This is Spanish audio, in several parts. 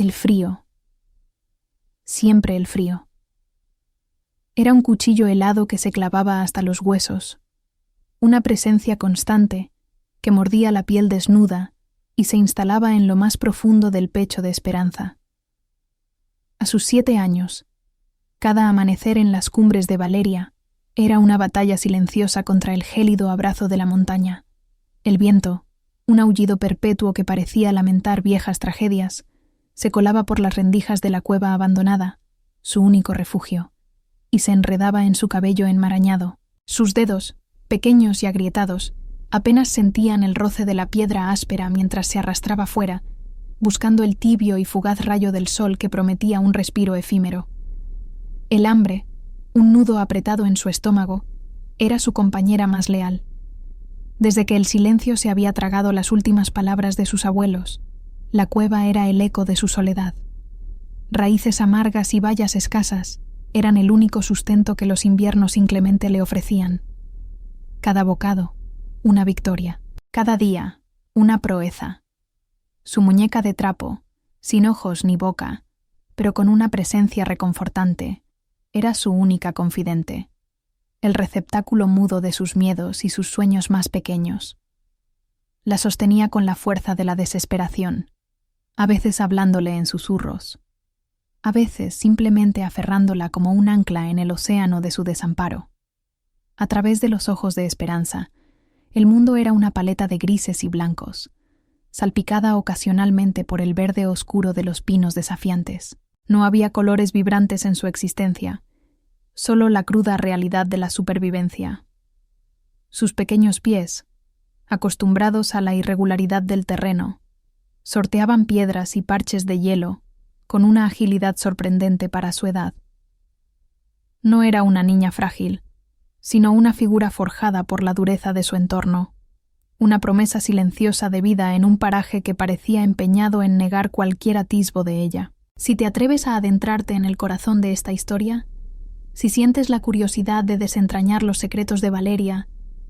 El frío. Siempre el frío. Era un cuchillo helado que se clavaba hasta los huesos, una presencia constante que mordía la piel desnuda y se instalaba en lo más profundo del pecho de Esperanza. A sus 7 años, cada amanecer en las cumbres de Valeria era una batalla silenciosa contra el gélido abrazo de la montaña. El viento, un aullido perpetuo que parecía lamentar viejas tragedias, se colaba por las rendijas de la cueva abandonada, su único refugio, y se enredaba en su cabello enmarañado. Sus dedos, pequeños y agrietados, apenas sentían el roce de la piedra áspera mientras se arrastraba fuera, buscando el tibio y fugaz rayo del sol que prometía un respiro efímero. El hambre, un nudo apretado en su estómago, era su compañera más leal. Desde que el silencio se había tragado las últimas palabras de sus abuelos, la cueva era el eco de su soledad. Raíces amargas y bayas escasas eran el único sustento que los inviernos inclemente le ofrecían. Cada bocado, una victoria. Cada día, una proeza. Su muñeca de trapo, sin ojos ni boca, pero con una presencia reconfortante, era su única confidente, el receptáculo mudo de sus miedos y sus sueños más pequeños. La sostenía con la fuerza de la desesperación, a veces hablándole en susurros, a veces simplemente aferrándola como un ancla en el océano de su desamparo. A través de los ojos de Esperanza, el mundo era una paleta de grises y blancos, salpicada ocasionalmente por el verde oscuro de los pinos desafiantes. No había colores vibrantes en su existencia, solo la cruda realidad de la supervivencia. Sus pequeños pies, acostumbrados a la irregularidad del terreno, sorteaban piedras y parches de hielo con una agilidad sorprendente para su edad. No era una niña frágil, sino una figura forjada por la dureza de su entorno, una promesa silenciosa de vida en un paraje que parecía empeñado en negar cualquier atisbo de ella. Si te atreves a adentrarte en el corazón de esta historia, si sientes la curiosidad de desentrañar los secretos de Valeria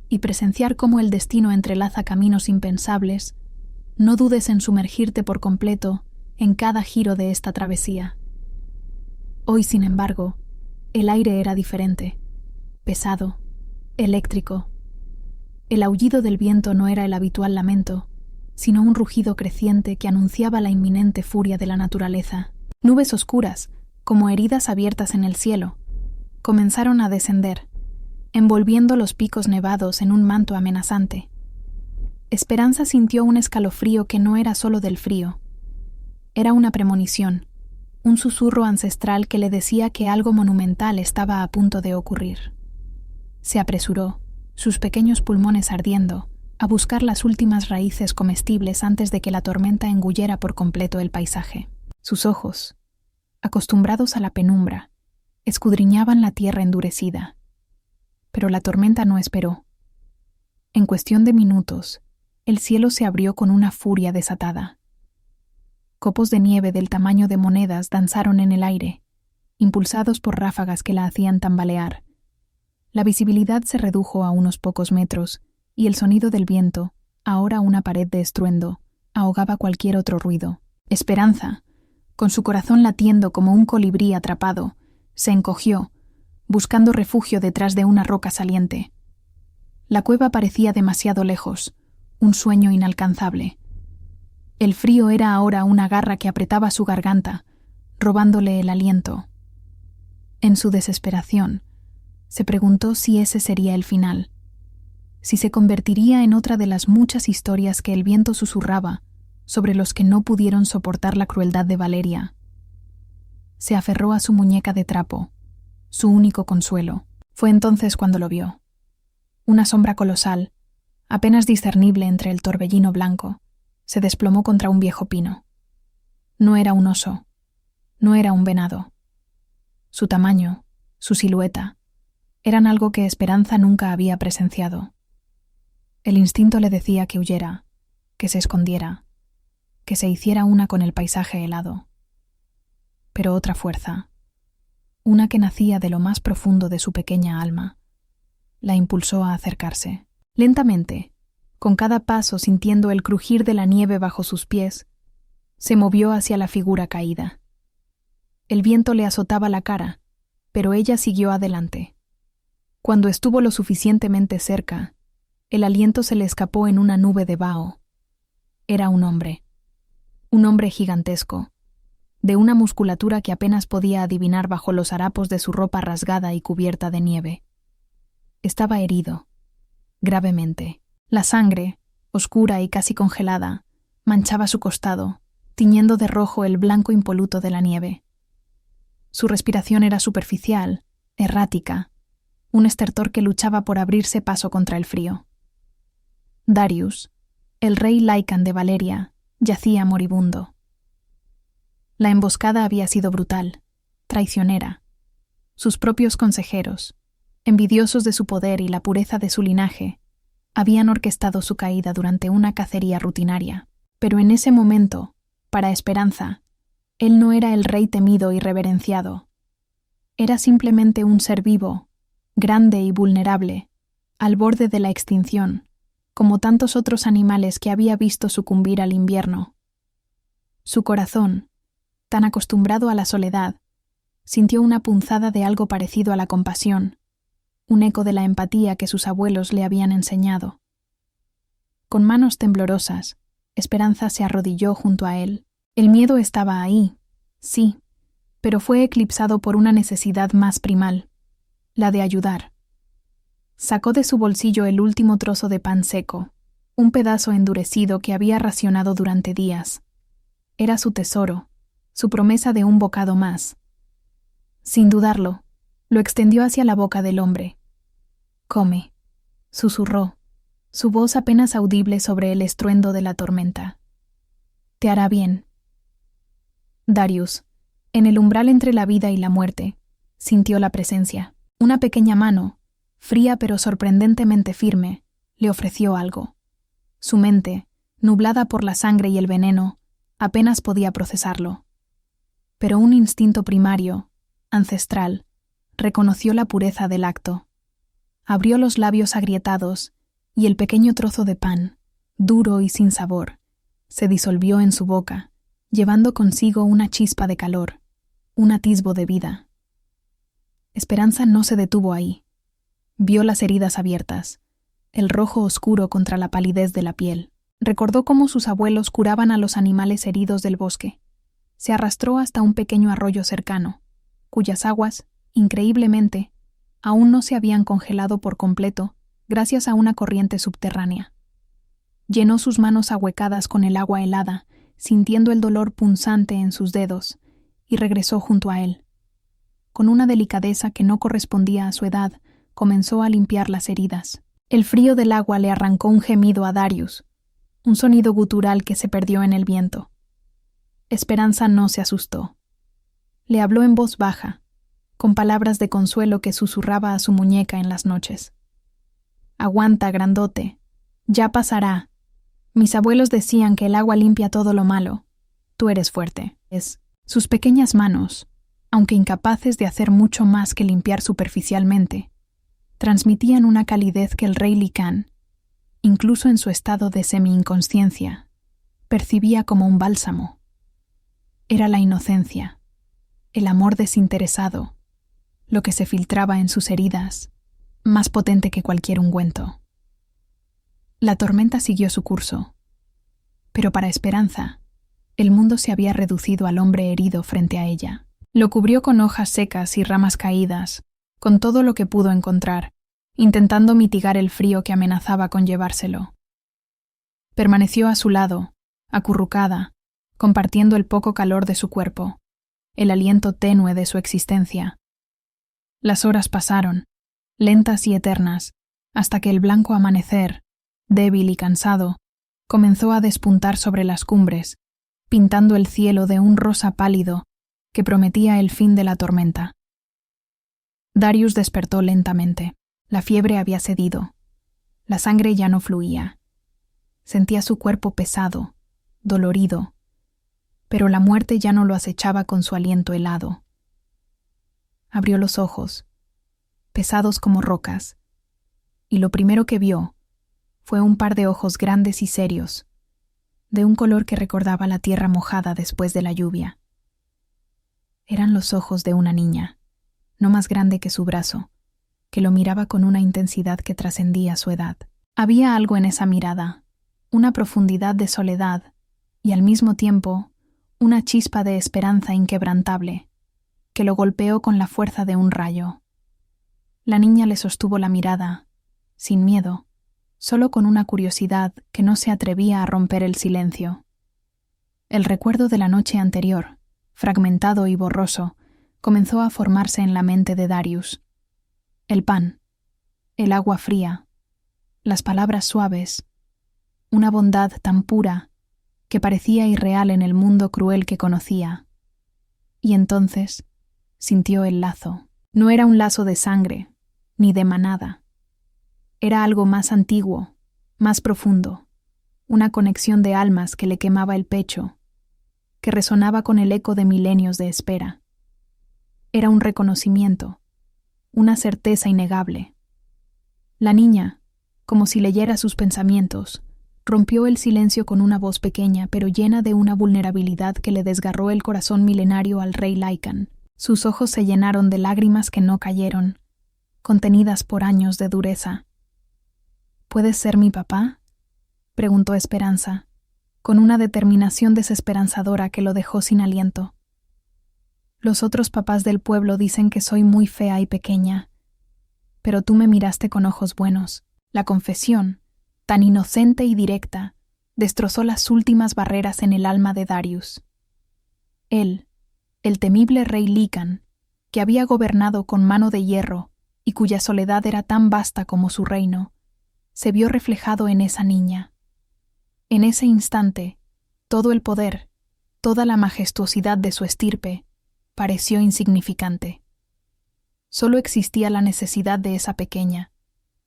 y presenciar cómo el destino entrelaza caminos impensables, no dudes en sumergirte por completo en cada giro de esta travesía. Hoy, sin embargo, el aire era diferente, pesado, eléctrico. El aullido del viento no era el habitual lamento, sino un rugido creciente que anunciaba la inminente furia de la naturaleza. Nubes oscuras, como heridas abiertas en el cielo, comenzaron a descender, envolviendo los picos nevados en un manto amenazante. Esperanza sintió un escalofrío que no era solo del frío. Era una premonición, un susurro ancestral que le decía que algo monumental estaba a punto de ocurrir. Se apresuró, sus pequeños pulmones ardiendo, a buscar las últimas raíces comestibles antes de que la tormenta engullera por completo el paisaje. Sus ojos, acostumbrados a la penumbra, escudriñaban la tierra endurecida. Pero la tormenta no esperó. En cuestión de minutos, el cielo se abrió con una furia desatada. Copos de nieve del tamaño de monedas danzaron en el aire, impulsados por ráfagas que la hacían tambalear. La visibilidad se redujo a unos pocos metros, y el sonido del viento, ahora una pared de estruendo, ahogaba cualquier otro ruido. Esperanza, con su corazón latiendo como un colibrí atrapado, se encogió, buscando refugio detrás de una roca saliente. La cueva parecía demasiado lejos, un sueño inalcanzable. El frío era ahora una garra que apretaba su garganta, robándole el aliento. En su desesperación, se preguntó si ese sería el final, si se convertiría en otra de las muchas historias que el viento susurraba sobre los que no pudieron soportar la crueldad de Valeria. Se aferró a su muñeca de trapo, su único consuelo. Fue entonces cuando lo vio. Una sombra colosal, apenas discernible entre el torbellino blanco, se desplomó contra un viejo pino. No era un oso, no era un venado. Su tamaño, su silueta, eran algo que Esperanza nunca había presenciado. El instinto le decía que huyera, que se escondiera, que se hiciera una con el paisaje helado. Pero otra fuerza, una que nacía de lo más profundo de su pequeña alma, la impulsó a acercarse. Lentamente, con cada paso sintiendo el crujir de la nieve bajo sus pies, Se movió hacia la figura caída. El viento le azotaba la cara, pero ella siguió adelante. Cuando estuvo lo suficientemente cerca, el aliento se le escapó en una nube de vaho. Era un hombre gigantesco, de una musculatura que apenas podía adivinar bajo los harapos de su ropa rasgada y cubierta de nieve. Estaba herido, gravemente. La sangre, oscura y casi congelada, manchaba su costado, tiñendo de rojo el blanco impoluto de la nieve. Su respiración era superficial, errática, un estertor que luchaba por abrirse paso contra el frío. Darius, el rey Lycan de Valeria, yacía moribundo. La emboscada había sido brutal, traicionera. Sus propios consejeros, envidiosos de su poder y la pureza de su linaje, habían orquestado su caída durante una cacería rutinaria. Pero en ese momento, para Esperanza, él no era el rey temido y reverenciado. Era simplemente un ser vivo, grande y vulnerable, al borde de la extinción, como tantos otros animales que había visto sucumbir al invierno. Su corazón, tan acostumbrado a la soledad, sintió una punzada de algo parecido a la compasión, un eco de la empatía que sus abuelos le habían enseñado. Con manos temblorosas, Esperanza se arrodilló junto a él. El miedo estaba ahí, sí, pero fue eclipsado por una necesidad más primal, la de ayudar. Sacó de su bolsillo el último trozo de pan seco, un pedazo endurecido que había racionado durante días. Era su tesoro, su promesa de un bocado más. Sin dudarlo, lo extendió hacia la boca del hombre. «Come», susurró, su voz apenas audible sobre el estruendo de la tormenta. «Te hará bien». Darius, en el umbral entre la vida y la muerte, sintió la presencia. Una pequeña mano, fría pero sorprendentemente firme, le ofreció algo. Su mente, nublada por la sangre y el veneno, apenas podía procesarlo. Pero un instinto primario, ancestral, reconoció la pureza del acto. Abrió los labios agrietados y el pequeño trozo de pan, duro y sin sabor, se disolvió en su boca, llevando consigo una chispa de calor, un atisbo de vida. Esperanza no se detuvo ahí. Vio las heridas abiertas, el rojo oscuro contra la palidez de la piel. Recordó cómo sus abuelos curaban a los animales heridos del bosque. Se arrastró hasta un pequeño arroyo cercano, cuyas aguas, increíblemente, aún no se habían congelado por completo gracias a una corriente subterránea. Llenó sus manos ahuecadas con el agua helada, sintiendo el dolor punzante en sus dedos, y regresó junto a él. Con una delicadeza que no correspondía a su edad, comenzó a limpiar las heridas. El frío del agua le arrancó un gemido a Darius, un sonido gutural que se perdió en el viento. Esperanza no se asustó. Le habló en voz baja, con palabras de consuelo que susurraba a su muñeca en las noches. «Aguanta, grandote. Ya pasará. Mis abuelos decían que el agua limpia todo lo malo. Tú eres fuerte». Sus pequeñas manos, aunque incapaces de hacer mucho más que limpiar superficialmente, transmitían una calidez que el rey Lycan, incluso en su estado de semi-inconsciencia, percibía como un bálsamo. Era la inocencia, el amor desinteresado, lo que se filtraba en sus heridas, más potente que cualquier ungüento. La tormenta siguió su curso, pero para Esperanza, el mundo se había reducido al hombre herido frente a ella. Lo cubrió con hojas secas y ramas caídas, con todo lo que pudo encontrar, intentando mitigar el frío que amenazaba con llevárselo. Permaneció a su lado, acurrucada, compartiendo el poco calor de su cuerpo, el aliento tenue de su existencia. Las horas pasaron, lentas y eternas, hasta que el blanco amanecer, débil y cansado, comenzó a despuntar sobre las cumbres, pintando el cielo de un rosa pálido que prometía el fin de la tormenta. Darius despertó lentamente. La fiebre había cedido. La sangre ya no fluía. Sentía su cuerpo pesado, dolorido, pero la muerte ya no lo acechaba con su aliento helado. Abrió los ojos, pesados como rocas, y lo primero que vio fue un par de ojos grandes y serios, de un color que recordaba la tierra mojada después de la lluvia. Eran los ojos de una niña, no más grande que su brazo, que lo miraba con una intensidad que trascendía su edad. Había algo en esa mirada, una profundidad de soledad y al mismo tiempo una chispa de esperanza inquebrantable, que lo golpeó con la fuerza de un rayo. La niña le sostuvo la mirada, sin miedo, solo con una curiosidad que no se atrevía a romper el silencio. El recuerdo de la noche anterior, fragmentado y borroso, comenzó a formarse en la mente de Darius. El pan, el agua fría, las palabras suaves, una bondad tan pura que parecía irreal en el mundo cruel que conocía. Y entonces sintió el lazo. No era un lazo de sangre, ni de manada. Era algo más antiguo, más profundo, una conexión de almas que le quemaba el pecho, que resonaba con el eco de milenios de espera. Era un reconocimiento, una certeza innegable. La niña, como si leyera sus pensamientos, rompió el silencio con una voz pequeña pero llena de una vulnerabilidad que le desgarró el corazón milenario al rey Lycan. Sus ojos se llenaron de lágrimas que no cayeron, contenidas por años de dureza. ¿Puedes ser mi papá?, preguntó Esperanza, con una determinación desesperanzadora que lo dejó sin aliento. Los otros papás del pueblo dicen que soy muy fea y pequeña, pero tú me miraste con ojos buenos. La confesión, tan inocente y directa, destrozó las últimas barreras en el alma de Darius. Él, el temible rey Lycan, que había gobernado con mano de hierro y cuya soledad era tan vasta como su reino, se vio reflejado en esa niña. En ese instante, todo el poder, toda la majestuosidad de su estirpe, pareció insignificante. Solo existía la necesidad de esa pequeña,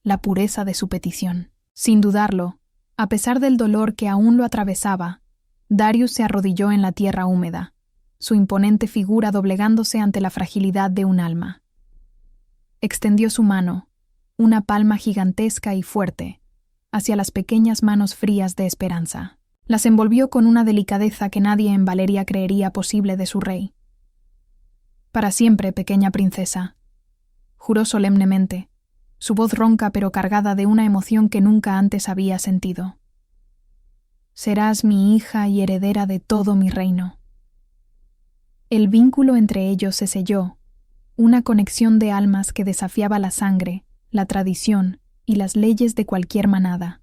la pureza de su petición. Sin dudarlo, a pesar del dolor que aún lo atravesaba, Darius se arrodilló en la tierra húmeda, su imponente figura doblegándose ante la fragilidad de un alma. Extendió su mano, una palma gigantesca y fuerte, hacia las pequeñas manos frías de Esperanza. Las envolvió con una delicadeza que nadie en Valeria creería posible de su rey. «Para siempre, pequeña princesa», juró solemnemente, su voz ronca pero cargada de una emoción que nunca antes había sentido. «Serás mi hija y heredera de todo mi reino». El vínculo entre ellos se selló, una conexión de almas que desafiaba la sangre, la tradición y las leyes de cualquier manada.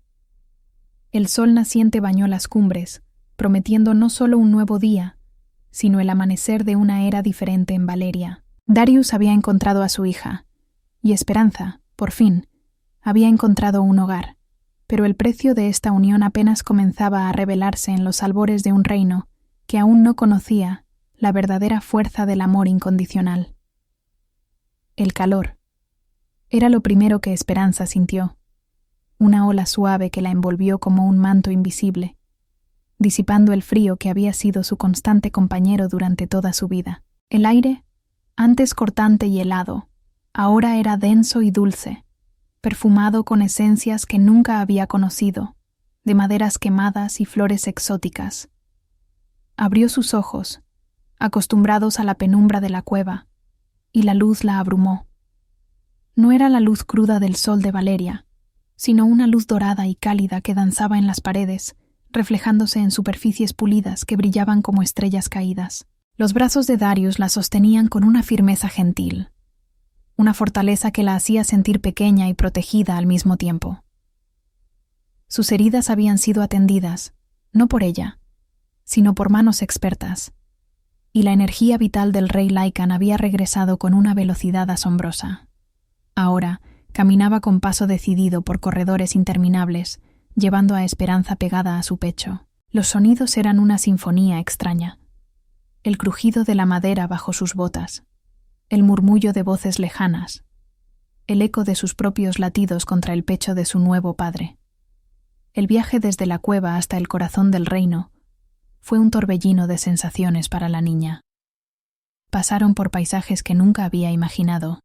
El sol naciente bañó las cumbres, prometiendo no solo un nuevo día, sino el amanecer de una era diferente en Valeria. Darius había encontrado a su hija, y Esperanza, por fin, había encontrado un hogar, pero el precio de esta unión apenas comenzaba a revelarse en los albores de un reino que aún no conocía la verdadera fuerza del amor incondicional. El calor. Era lo primero que Esperanza sintió, una ola suave que la envolvió como un manto invisible, disipando el frío que había sido su constante compañero durante toda su vida. El aire, antes cortante y helado, ahora era denso y dulce, perfumado con esencias que nunca había conocido, de maderas quemadas y flores exóticas. Abrió sus ojos, acostumbrados a la penumbra de la cueva, y la luz la abrumó. No era la luz cruda del sol de Valeria, sino una luz dorada y cálida que danzaba en las paredes, reflejándose en superficies pulidas que brillaban como estrellas caídas. Los brazos de Darius la sostenían con una firmeza gentil, una fortaleza que la hacía sentir pequeña y protegida al mismo tiempo. Sus heridas habían sido atendidas, no por ella, sino por manos expertas, y la energía vital del rey Lycan había regresado con una velocidad asombrosa. Ahora caminaba con paso decidido por corredores interminables, llevando a Esperanza pegada a su pecho. Los sonidos eran una sinfonía extraña. El crujido de la madera bajo sus botas, el murmullo de voces lejanas, el eco de sus propios latidos contra el pecho de su nuevo padre. El viaje desde la cueva hasta el corazón del reino fue un torbellino de sensaciones para la niña. Pasaron por paisajes que nunca había imaginado,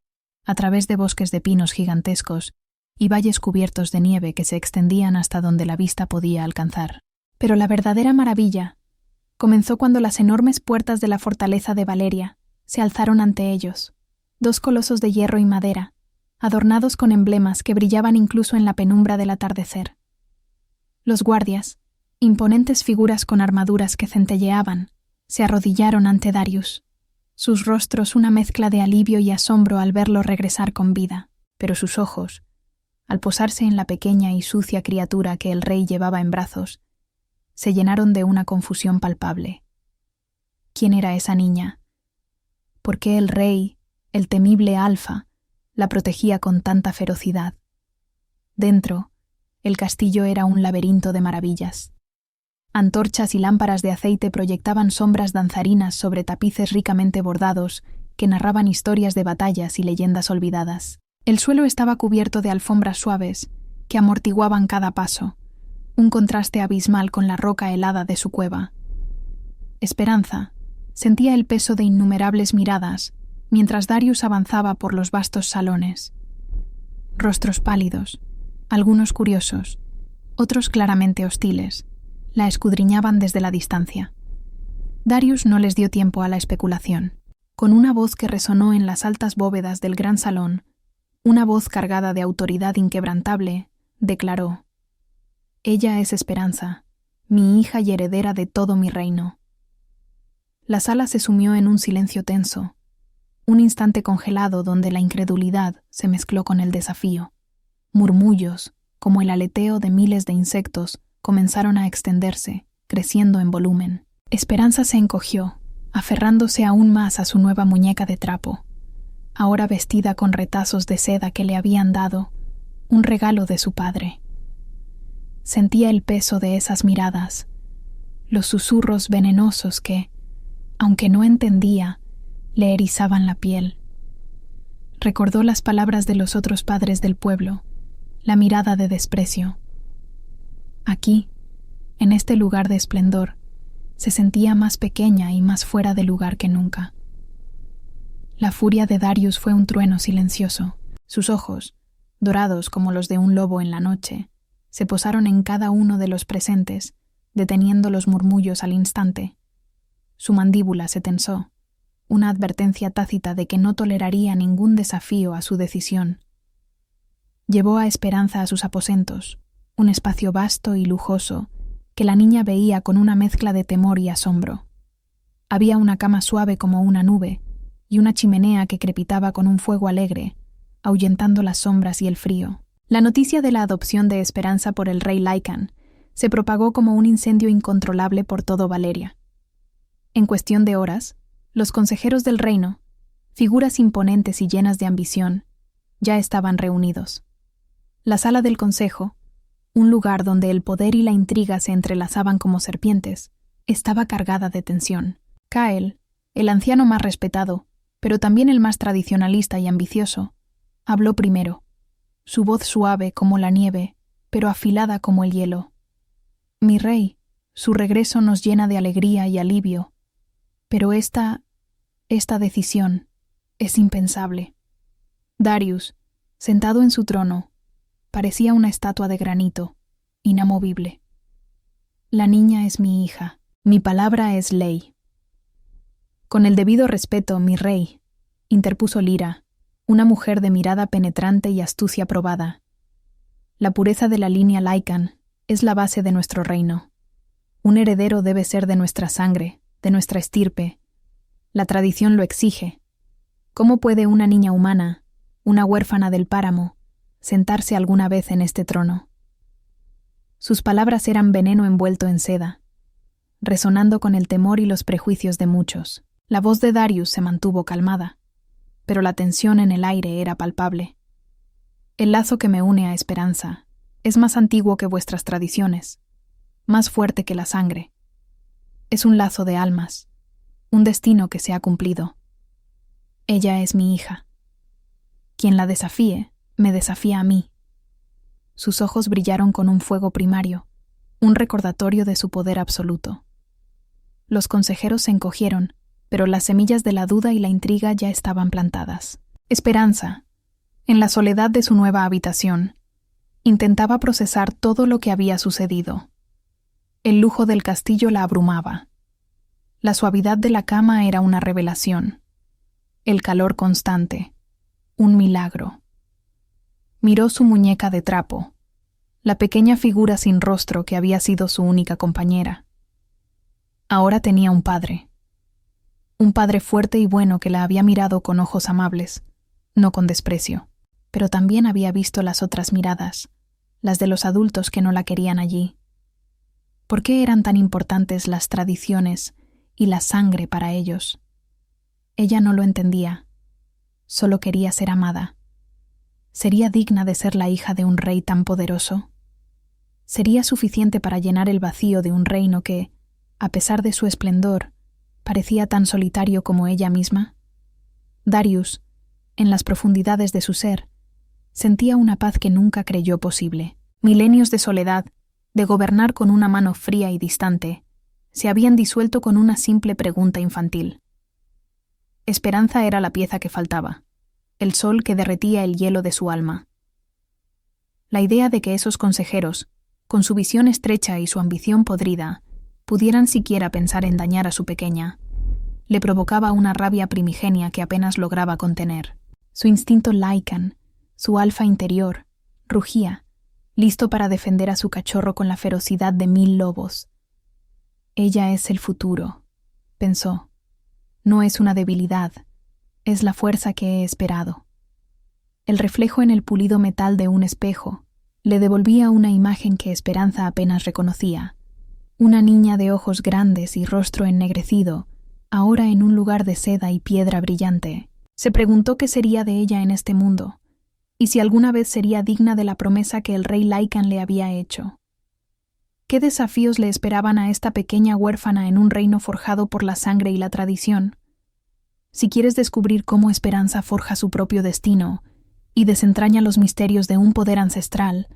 a través de bosques de pinos gigantescos y valles cubiertos de nieve que se extendían hasta donde la vista podía alcanzar. Pero la verdadera maravilla comenzó cuando las enormes puertas de la fortaleza de Valeria se alzaron ante ellos, dos colosos de hierro y madera, adornados con emblemas que brillaban incluso en la penumbra del atardecer. Los guardias, imponentes figuras con armaduras que centelleaban, se arrodillaron ante Darius, sus rostros una mezcla de alivio y asombro al verlo regresar con vida, pero sus ojos, al posarse en la pequeña y sucia criatura que el rey llevaba en brazos, se llenaron de una confusión palpable. ¿Quién era esa niña? ¿Por qué el rey, el temible Alfa, la protegía con tanta ferocidad? Dentro, el castillo era un laberinto de maravillas. Antorchas y lámparas de aceite proyectaban sombras danzarinas sobre tapices ricamente bordados que narraban historias de batallas y leyendas olvidadas. El suelo estaba cubierto de alfombras suaves que amortiguaban cada paso, un contraste abismal con la roca helada de su cueva. Esperanza sentía el peso de innumerables miradas mientras Darius avanzaba por los vastos salones. Rostros pálidos, algunos curiosos, otros claramente hostiles, la escudriñaban desde la distancia. Darius no les dio tiempo a la especulación. Con una voz que resonó en las altas bóvedas del gran salón, una voz cargada de autoridad inquebrantable, declaró: «Ella es Esperanza, mi hija y heredera de todo mi reino». La sala se sumió en un silencio tenso, un instante congelado donde la incredulidad se mezcló con el desafío. Murmullos, como el aleteo de miles de insectos, comenzaron a extenderse, creciendo en volumen. Esperanza se encogió, aferrándose aún más a su nueva muñeca de trapo, ahora vestida con retazos de seda que le habían dado, un regalo de su padre. Sentía el peso de esas miradas, los susurros venenosos que, aunque no entendía, le erizaban la piel. Recordó las palabras de los otros padres del pueblo, la mirada de desprecio. Aquí, en este lugar de esplendor, se sentía más pequeña y más fuera de lugar que nunca. La furia de Darius fue un trueno silencioso. Sus ojos, dorados como los de un lobo en la noche, se posaron en cada uno de los presentes, deteniendo los murmullos al instante. Su mandíbula se tensó, una advertencia tácita de que no toleraría ningún desafío a su decisión. Llevó a Esperanza a sus aposentos, un espacio vasto y lujoso que la niña veía con una mezcla de temor y asombro. Había una cama suave como una nube y una chimenea que crepitaba con un fuego alegre, ahuyentando las sombras y el frío. La noticia de la adopción de Esperanza por el rey Lycan se propagó como un incendio incontrolable por todo Valeria. En cuestión de horas, los consejeros del reino, figuras imponentes y llenas de ambición, ya estaban reunidos. La sala del consejo, un lugar donde el poder y la intriga se entrelazaban como serpientes, estaba cargada de tensión. Kael, el anciano más respetado, pero también el más tradicionalista y ambicioso, habló primero, su voz suave como la nieve, pero afilada como el hielo. «Mi rey, su regreso nos llena de alegría y alivio, pero esta decisión es impensable». Darius, sentado en su trono, parecía una estatua de granito, inamovible. «La niña es mi hija, mi palabra es ley». «Con el debido respeto, mi rey», interpuso Lyra, una mujer de mirada penetrante y astucia probada. «La pureza de la línea Lycan es la base de nuestro reino. Un heredero debe ser de nuestra sangre, de nuestra estirpe. La tradición lo exige. ¿Cómo puede una niña humana, una huérfana del páramo, sentarse alguna vez en este trono?» Sus palabras eran veneno envuelto en seda, resonando con el temor y los prejuicios de muchos. La voz de Darius se mantuvo calmada, pero la tensión en el aire era palpable. «El lazo que me une a Esperanza es más antiguo que vuestras tradiciones, más fuerte que la sangre. Es un lazo de almas, un destino que se ha cumplido. Ella es mi hija. Quien la desafíe, me desafía a mí». Sus ojos brillaron con un fuego primario, un recordatorio de su poder absoluto. Los consejeros se encogieron, pero las semillas de la duda y la intriga ya estaban plantadas. Esperanza, en la soledad de su nueva habitación, intentaba procesar todo lo que había sucedido. El lujo del castillo la abrumaba. La suavidad de la cama era una revelación. El calor constante, un milagro. Miró su muñeca de trapo, la pequeña figura sin rostro que había sido su única compañera. Ahora tenía un padre fuerte y bueno que la había mirado con ojos amables, no con desprecio, pero también había visto las otras miradas, las de los adultos que no la querían allí. ¿Por qué eran tan importantes las tradiciones y la sangre para ellos? Ella no lo entendía, solo quería ser amada. ¿Sería digna de ser la hija de un rey tan poderoso? ¿Sería suficiente para llenar el vacío de un reino que, a pesar de su esplendor, parecía tan solitario como ella misma? Darius, en las profundidades de su ser, sentía una paz que nunca creyó posible. Milenios de soledad, de gobernar con una mano fría y distante, se habían disuelto con una simple pregunta infantil. Esperanza era la pieza que faltaba, el sol que derretía el hielo de su alma. La idea de que esos consejeros, con su visión estrecha y su ambición podrida, pudieran siquiera pensar en dañar a su pequeña, le provocaba una rabia primigenia que apenas lograba contener. Su instinto Lycan, su alfa interior, rugía, listo para defender a su cachorro con la ferocidad de 1000 lobos. Ella es el futuro, pensó. No es una debilidad, es la fuerza que he esperado. El reflejo en el pulido metal de un espejo le devolvía una imagen que Esperanza apenas reconocía. Una niña de ojos grandes y rostro ennegrecido, ahora en un lugar de seda y piedra brillante. Se preguntó qué sería de ella en este mundo, y si alguna vez sería digna de la promesa que el rey Lycan le había hecho. ¿Qué desafíos le esperaban a esta pequeña huérfana en un reino forjado por la sangre y la tradición? Si quieres descubrir cómo Esperanza forja su propio destino y desentraña los misterios de un poder ancestral,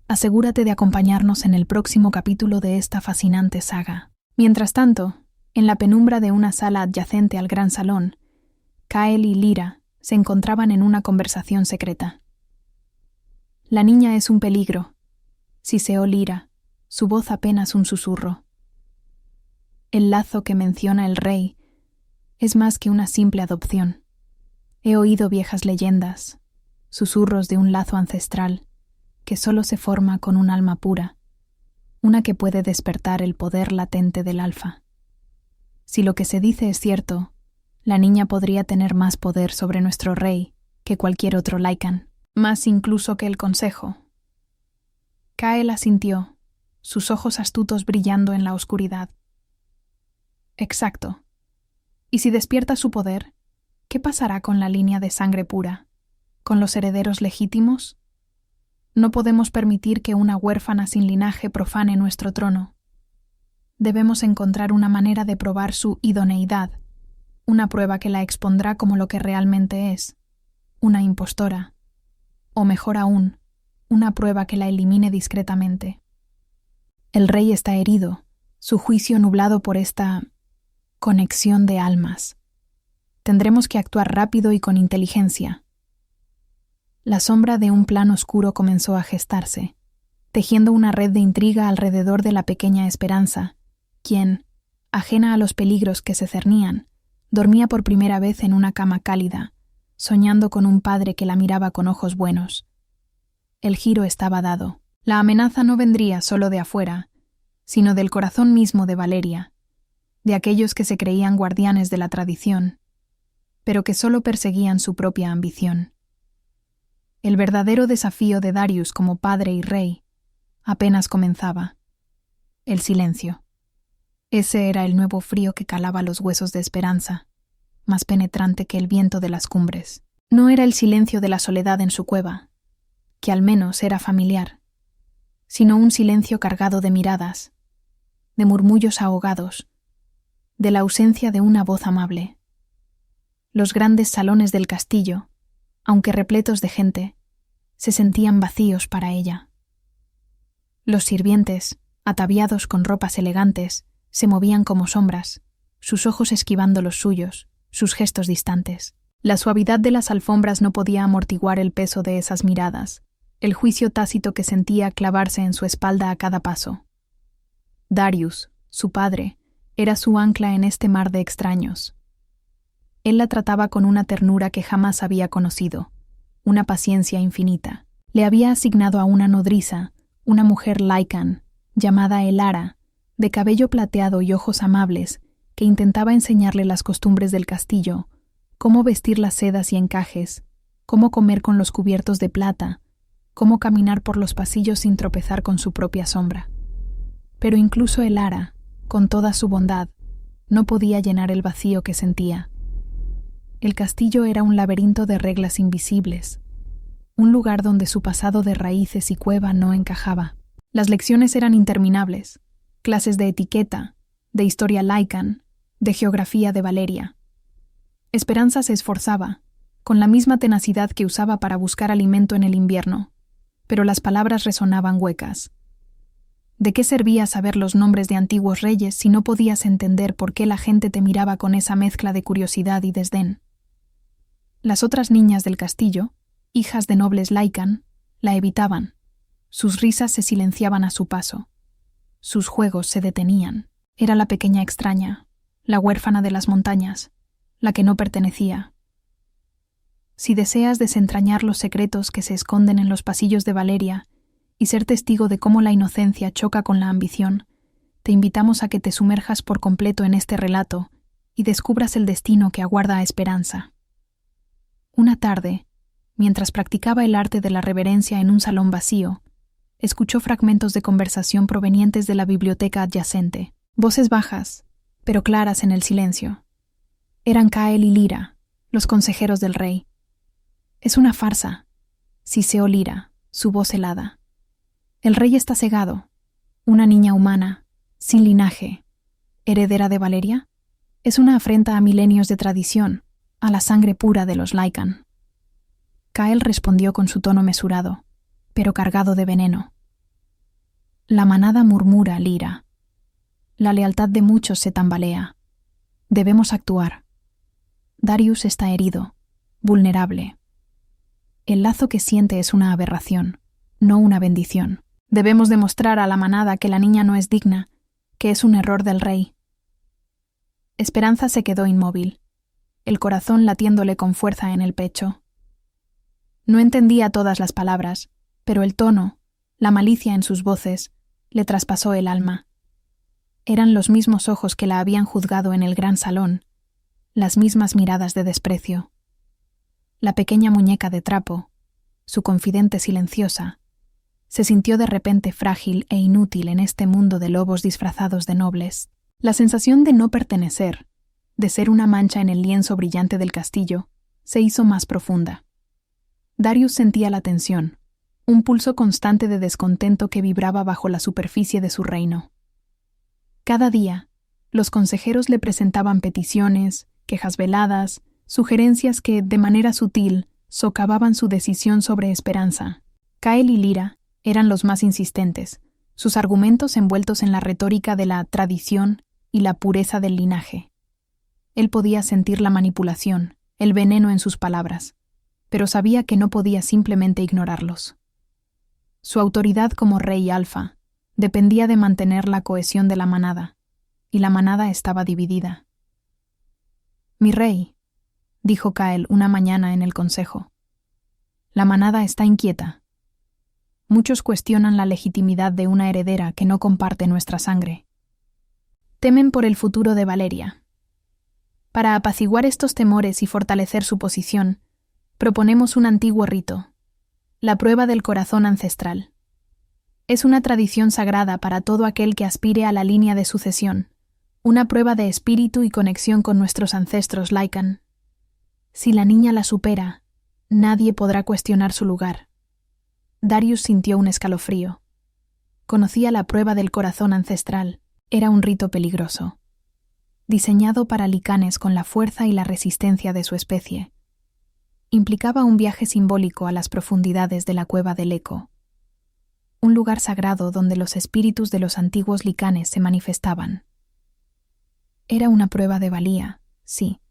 asegúrate de acompañarnos en el próximo capítulo de esta fascinante saga. Mientras tanto, en la penumbra de una sala adyacente al gran salón, Kael y Lyra se encontraban en una conversación secreta. La niña es un peligro, siseó Lyra, su voz apenas un susurro. El lazo que menciona el rey es más que una simple adopción. He oído viejas leyendas, susurros de un lazo ancestral que solo se forma con un alma pura, una que puede despertar el poder latente del alfa. Si lo que se dice es cierto, la niña podría tener más poder sobre nuestro rey que cualquier otro Lycan, más incluso que el consejo. Kael asintió, sus ojos astutos brillando en la oscuridad. Exacto. ¿Y si despierta su poder, qué pasará con la línea de sangre pura? ¿Con los herederos legítimos? No podemos permitir que una huérfana sin linaje profane nuestro trono. Debemos encontrar una manera de probar su idoneidad, una prueba que la expondrá como lo que realmente es, una impostora, o mejor aún, una prueba que la elimine discretamente. El rey está herido, su juicio nublado por esta conexión de almas. Tendremos que actuar rápido y con inteligencia. La sombra de un plan oscuro comenzó a gestarse, tejiendo una red de intriga alrededor de la pequeña Esperanza, quien, ajena a los peligros que se cernían, dormía por primera vez en una cama cálida, soñando con un padre que la miraba con ojos buenos. El giro estaba dado. La amenaza no vendría solo de afuera, sino del corazón mismo de Valeria, de aquellos que se creían guardianes de la tradición, pero que solo perseguían su propia ambición. El verdadero desafío de Darius como padre y rey apenas comenzaba. El silencio. Ese era el nuevo frío que calaba los huesos de Esperanza, más penetrante que el viento de las cumbres. No era el silencio de la soledad en su cueva, que al menos era familiar, sino un silencio cargado de miradas, de murmullos ahogados, de la ausencia de una voz amable. Los grandes salones del castillo, aunque repletos de gente, se sentían vacíos para ella. Los sirvientes, ataviados con ropas elegantes, se movían como sombras, sus ojos esquivando los suyos, sus gestos distantes. La suavidad de las alfombras no podía amortiguar el peso de esas miradas, el juicio tácito que sentía clavarse en su espalda a cada paso. Darius, su padre, era su ancla en este mar de extraños. Él la trataba con una ternura que jamás había conocido, una paciencia infinita. Le había asignado a una nodriza, una mujer Lycan, llamada Elara, de cabello plateado y ojos amables, que intentaba enseñarle las costumbres del castillo, cómo vestir las sedas y encajes, cómo comer con los cubiertos de plata, cómo caminar por los pasillos sin tropezar con su propia sombra. Pero incluso Elara, con toda su bondad, no podía llenar el vacío que sentía. El castillo era un laberinto de reglas invisibles, un lugar donde su pasado de raíces y cueva no encajaba. Las lecciones eran interminables, clases de etiqueta, de historia Lycan, de geografía de Valeria. Esperanza se esforzaba, con la misma tenacidad que usaba para buscar alimento en el invierno, pero las palabras resonaban huecas. ¿De qué servía saber los nombres de antiguos reyes si no podías entender por qué la gente te miraba con esa mezcla de curiosidad y desdén? Las otras niñas del castillo, hijas de nobles Lycan, la evitaban. Sus risas se silenciaban a su paso. Sus juegos se detenían. Era la pequeña extraña, la huérfana de las montañas, la que no pertenecía. Si deseas desentrañar los secretos que se esconden en los pasillos de Valeria y ser testigo de cómo la inocencia choca con la ambición, te invitamos a que te sumerjas por completo en este relato y descubras el destino que aguarda a Esperanza. Una tarde, mientras practicaba el arte de la reverencia en un salón vacío, escuchó fragmentos de conversación provenientes de la biblioteca adyacente, voces bajas, pero claras en el silencio. Eran Kael y Lyra, los consejeros del rey. «Es una farsa», siseó Lyra, su voz helada. «El rey está cegado. Una niña humana, sin linaje, heredera de Valeria, es una afrenta a milenios de tradición, a la sangre pura de los Lycan». Kael respondió con su tono mesurado, pero cargado de veneno. «La manada murmura, Lyra. La lealtad de muchos se tambalea. Debemos actuar. Darius está herido, vulnerable. El lazo que siente es una aberración, no una bendición. Debemos demostrar a la manada que la niña no es digna, que es un error del rey». Esperanza se quedó inmóvil, el corazón latiéndole con fuerza en el pecho. No entendía todas las palabras, pero el tono, la malicia en sus voces, le traspasó el alma. Eran los mismos ojos que la habían juzgado en el gran salón, las mismas miradas de desprecio. La pequeña muñeca de trapo, su confidente silenciosa, se sintió de repente frágil e inútil en este mundo de lobos disfrazados de nobles. La sensación de no pertenecer, de ser una mancha en el lienzo brillante del castillo, se hizo más profunda. Darius sentía la tensión, un pulso constante de descontento que vibraba bajo la superficie de su reino. Cada día, los consejeros le presentaban peticiones, quejas veladas, sugerencias que, de manera sutil, socavaban su decisión sobre Esperanza. Kael y Lyra eran los más insistentes, sus argumentos envueltos en la retórica de la tradición y la pureza del linaje. Él podía sentir la manipulación, el veneno en sus palabras, pero sabía que no podía simplemente ignorarlos. Su autoridad como rey alfa dependía de mantener la cohesión de la manada, y la manada estaba dividida. «Mi rey», dijo Kael una mañana en el consejo, «la manada está inquieta. Muchos cuestionan la legitimidad de una heredera que no comparte nuestra sangre. Temen por el futuro de Valeria. Para apaciguar estos temores y fortalecer su posición, proponemos un antiguo rito, la prueba del corazón ancestral. Es una tradición sagrada para todo aquel que aspire a la línea de sucesión, una prueba de espíritu y conexión con nuestros ancestros Lycan. Si la niña la supera, nadie podrá cuestionar su lugar». Darius sintió un escalofrío. Conocía la prueba del corazón ancestral. Era un rito peligroso, diseñado para licanes con la fuerza y la resistencia de su especie. Implicaba un viaje simbólico a las profundidades de la cueva del eco, un lugar sagrado donde los espíritus de los antiguos licanes se manifestaban. Era una prueba de valía, sí,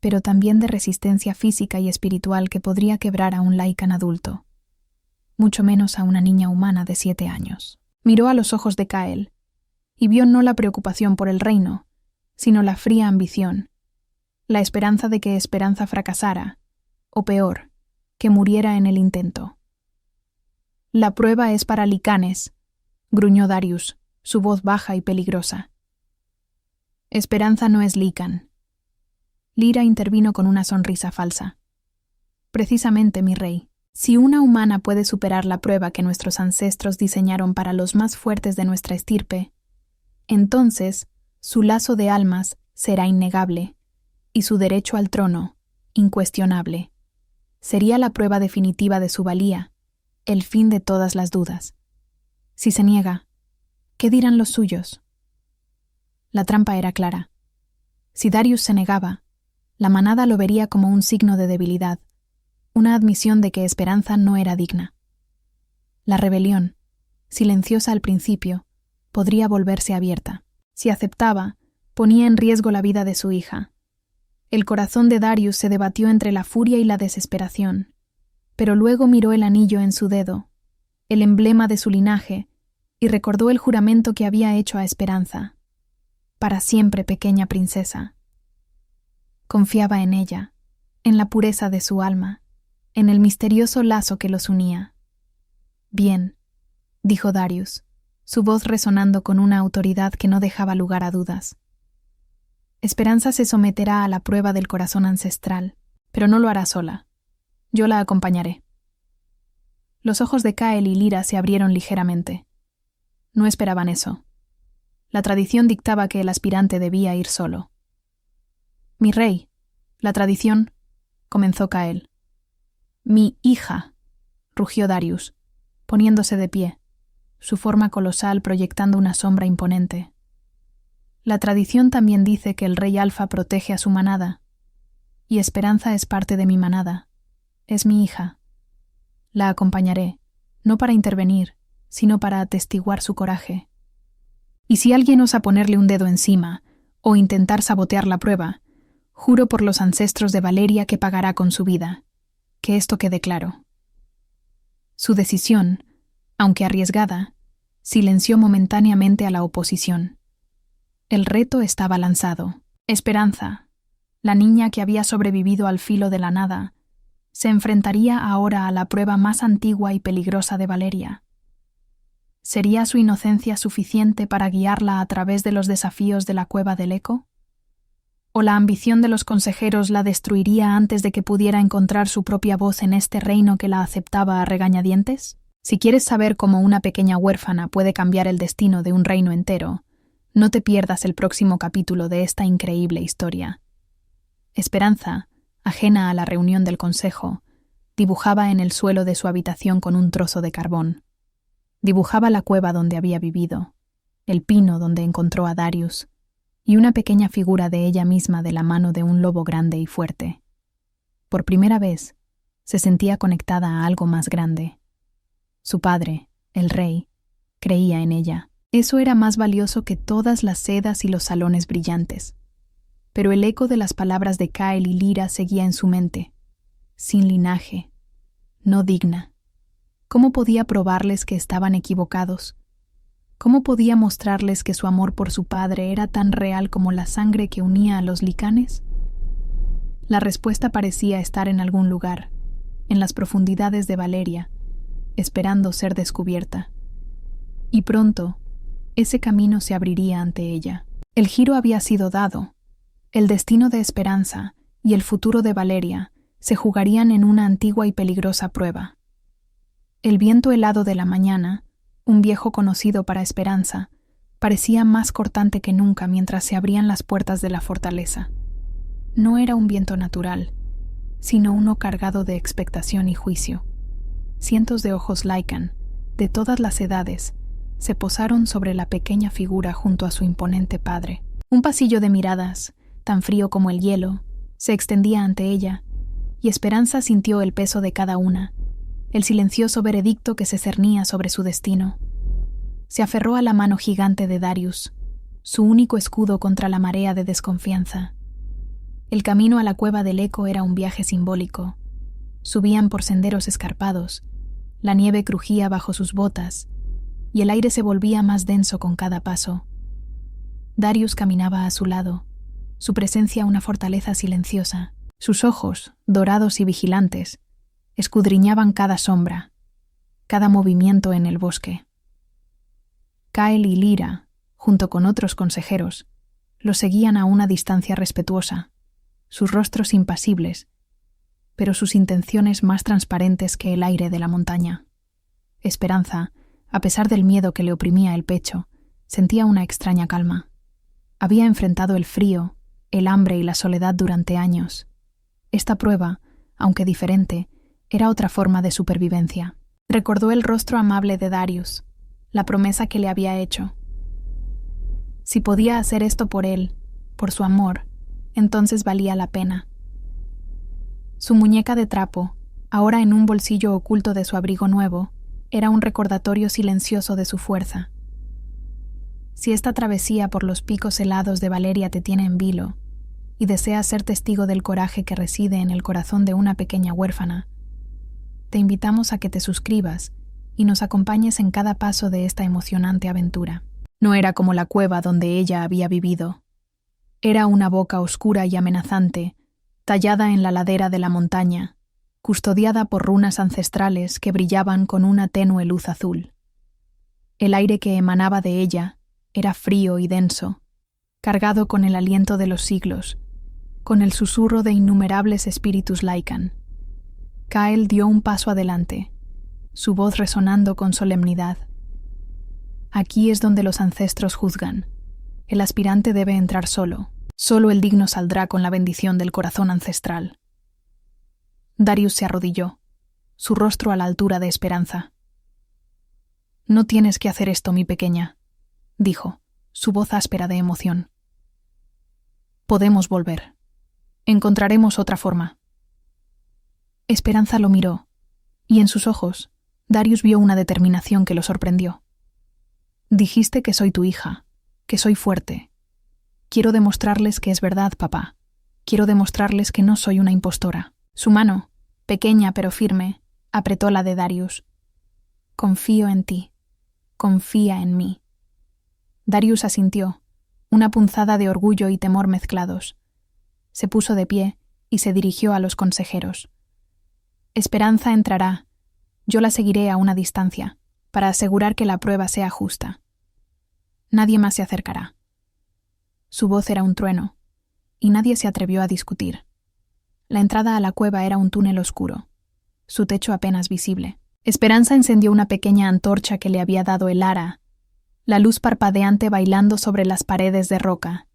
pero también de resistencia física y espiritual que podría quebrar a un Lycan adulto, mucho menos a una niña humana de 7 años. Miró a los ojos de Kael. y vio no la preocupación por el reino, sino la fría ambición, la esperanza de que Esperanza fracasara, o peor, que muriera en el intento. «La prueba es para Licanes», gruñó Darius, su voz baja y peligrosa. «Esperanza no es Lican». Lyra intervino con una sonrisa falsa. «Precisamente, mi rey, si una humana puede superar la prueba que nuestros ancestros diseñaron para los más fuertes de nuestra estirpe, entonces su lazo de almas será innegable y su derecho al trono incuestionable. Sería la prueba definitiva de su valía, el fin de todas las dudas. Si se niega, ¿qué dirán los suyos?». La trampa era clara. Si Darius se negaba, la manada lo vería como un signo de debilidad, una admisión de que Esperanza no era digna. La rebelión, silenciosa al principio, podría volverse abierta. Si aceptaba, ponía en riesgo la vida de su hija. El corazón de Darius se debatió entre la furia y la desesperación, pero luego miró el anillo en su dedo, el emblema de su linaje, y recordó el juramento que había hecho a Esperanza. «Para siempre, pequeña princesa». Confiaba en ella, en la pureza de su alma, en el misterioso lazo que los unía. «Bien», dijo Darius, su voz resonando con una autoridad que no dejaba lugar a dudas. «Esperanza se someterá a la prueba del corazón ancestral, pero no lo hará sola. Yo la acompañaré». Los ojos de Kael y Lyra se abrieron ligeramente. No esperaban eso. La tradición dictaba que el aspirante debía ir solo. «Mi rey, la tradición», comenzó Kael. «Mi hija», rugió Darius, poniéndose de pie, su forma colosal proyectando una sombra imponente. «La tradición también dice que el rey Alfa protege a su manada, y Esperanza es parte de mi manada. Es mi hija. La acompañaré, no para intervenir, sino para atestiguar su coraje. Y si alguien osa ponerle un dedo encima o intentar sabotear la prueba, juro por los ancestros de Valeria que pagará con su vida. Que esto quede claro». Su decisión, aunque arriesgada, silenció momentáneamente a la oposición. El reto estaba lanzado. Esperanza, la niña que había sobrevivido al filo de la nada, se enfrentaría ahora a la prueba más antigua y peligrosa de Valeria. ¿Sería su inocencia suficiente para guiarla a través de los desafíos de la cueva del eco? ¿O la ambición de los consejeros la destruiría antes de que pudiera encontrar su propia voz en este reino que la aceptaba a regañadientes? Si quieres saber cómo una pequeña huérfana puede cambiar el destino de un reino entero, no te pierdas el próximo capítulo de esta increíble historia. Esperanza, ajena a la reunión del consejo, dibujaba en el suelo de su habitación con un trozo de carbón. Dibujaba la cueva donde había vivido, el pino donde encontró a Darius, y una pequeña figura de ella misma de la mano de un lobo grande y fuerte. Por primera vez, se sentía conectada a algo más grande. Su padre, el rey, creía en ella. Eso era más valioso que todas las sedas y los salones brillantes. Pero el eco de las palabras de Kael y Lyra seguía en su mente. Sin linaje, no digna. ¿Cómo podía probarles que estaban equivocados? ¿Cómo podía mostrarles que su amor por su padre era tan real como la sangre que unía a los licanes? La respuesta parecía estar en algún lugar, en las profundidades de Valeria, esperando ser descubierta. Y pronto, ese camino se abriría ante ella. El giro había sido dado. El destino de Esperanza y el futuro de Valeria se jugarían en una antigua y peligrosa prueba. El viento helado de la mañana, un viejo conocido para Esperanza, parecía más cortante que nunca mientras se abrían las puertas de la fortaleza. No era un viento natural, sino uno cargado de expectación y juicio. Cientos de ojos Lycan, de todas las edades, se posaron sobre la pequeña figura junto a su imponente padre. Un pasillo de miradas, tan frío como el hielo, se extendía ante ella, y Esperanza sintió el peso de cada una, el silencioso veredicto que se cernía sobre su destino. Se aferró a la mano gigante de Darius, su único escudo contra la marea de desconfianza. El camino a la cueva del eco era un viaje simbólico. Subían por senderos escarpados, la nieve crujía bajo sus botas, y el aire se volvía más denso con cada paso, Darius caminaba a su lado, su presencia una fortaleza silenciosa. Sus ojos, dorados y vigilantes, escudriñaban cada sombra, cada movimiento en el bosque. Kyle y Lyra, junto con otros consejeros, los seguían a una distancia respetuosa, sus rostros impasibles, pero sus intenciones más transparentes que el aire de la montaña. Esperanza, a pesar del miedo que le oprimía el pecho, sentía una extraña calma. Había enfrentado el frío, el hambre y la soledad durante años. Esta prueba, aunque diferente, era otra forma de supervivencia. Recordó el rostro amable de Darius, la promesa que le había hecho. Si podía hacer esto por él, por su amor, entonces valía la pena. Su muñeca de trapo, ahora en un bolsillo oculto de su abrigo nuevo, era un recordatorio silencioso de su fuerza. Si esta travesía por los picos helados de Valeria te tiene en vilo, y deseas ser testigo del coraje que reside en el corazón de una pequeña huérfana, te invitamos a que te suscribas y nos acompañes en cada paso de esta emocionante aventura. No era como la cueva donde ella había vivido. Era una boca oscura y amenazante, tallada en la ladera de la montaña, custodiada por runas ancestrales que brillaban con una tenue luz azul. El aire que emanaba de ella era frío y denso, cargado con el aliento de los siglos, con el susurro de innumerables espíritus Lycan. Kyle dio un paso adelante, su voz resonando con solemnidad. Aquí es donde los ancestros juzgan. El aspirante debe entrar solo. Solo el digno saldrá con la bendición del corazón ancestral. Darius se arrodilló, su rostro a la altura de Esperanza. «No tienes que hacer esto, mi pequeña», dijo, su voz áspera de emoción. «Podemos volver. Encontraremos otra forma». Esperanza lo miró, y en sus ojos, Darius vio una determinación que lo sorprendió. «Dijiste que soy tu hija, que soy fuerte. Quiero demostrarles que es verdad, papá. Quiero demostrarles que no soy una impostora». Su mano, pequeña pero firme, apretó la de Darius. «Confío en ti. Confía en mí». Darius asintió, una punzada de orgullo y temor mezclados. Se puso de pie y se dirigió a los consejeros. «Esperanza entrará. Yo la seguiré a una distancia, para asegurar que la prueba sea justa. Nadie más se acercará». Su voz era un trueno, y nadie se atrevió a discutir. La entrada a la cueva era un túnel oscuro, su techo apenas visible. Esperanza encendió una pequeña antorcha que le había dado el ara, la luz parpadeante bailando sobre las paredes de roca.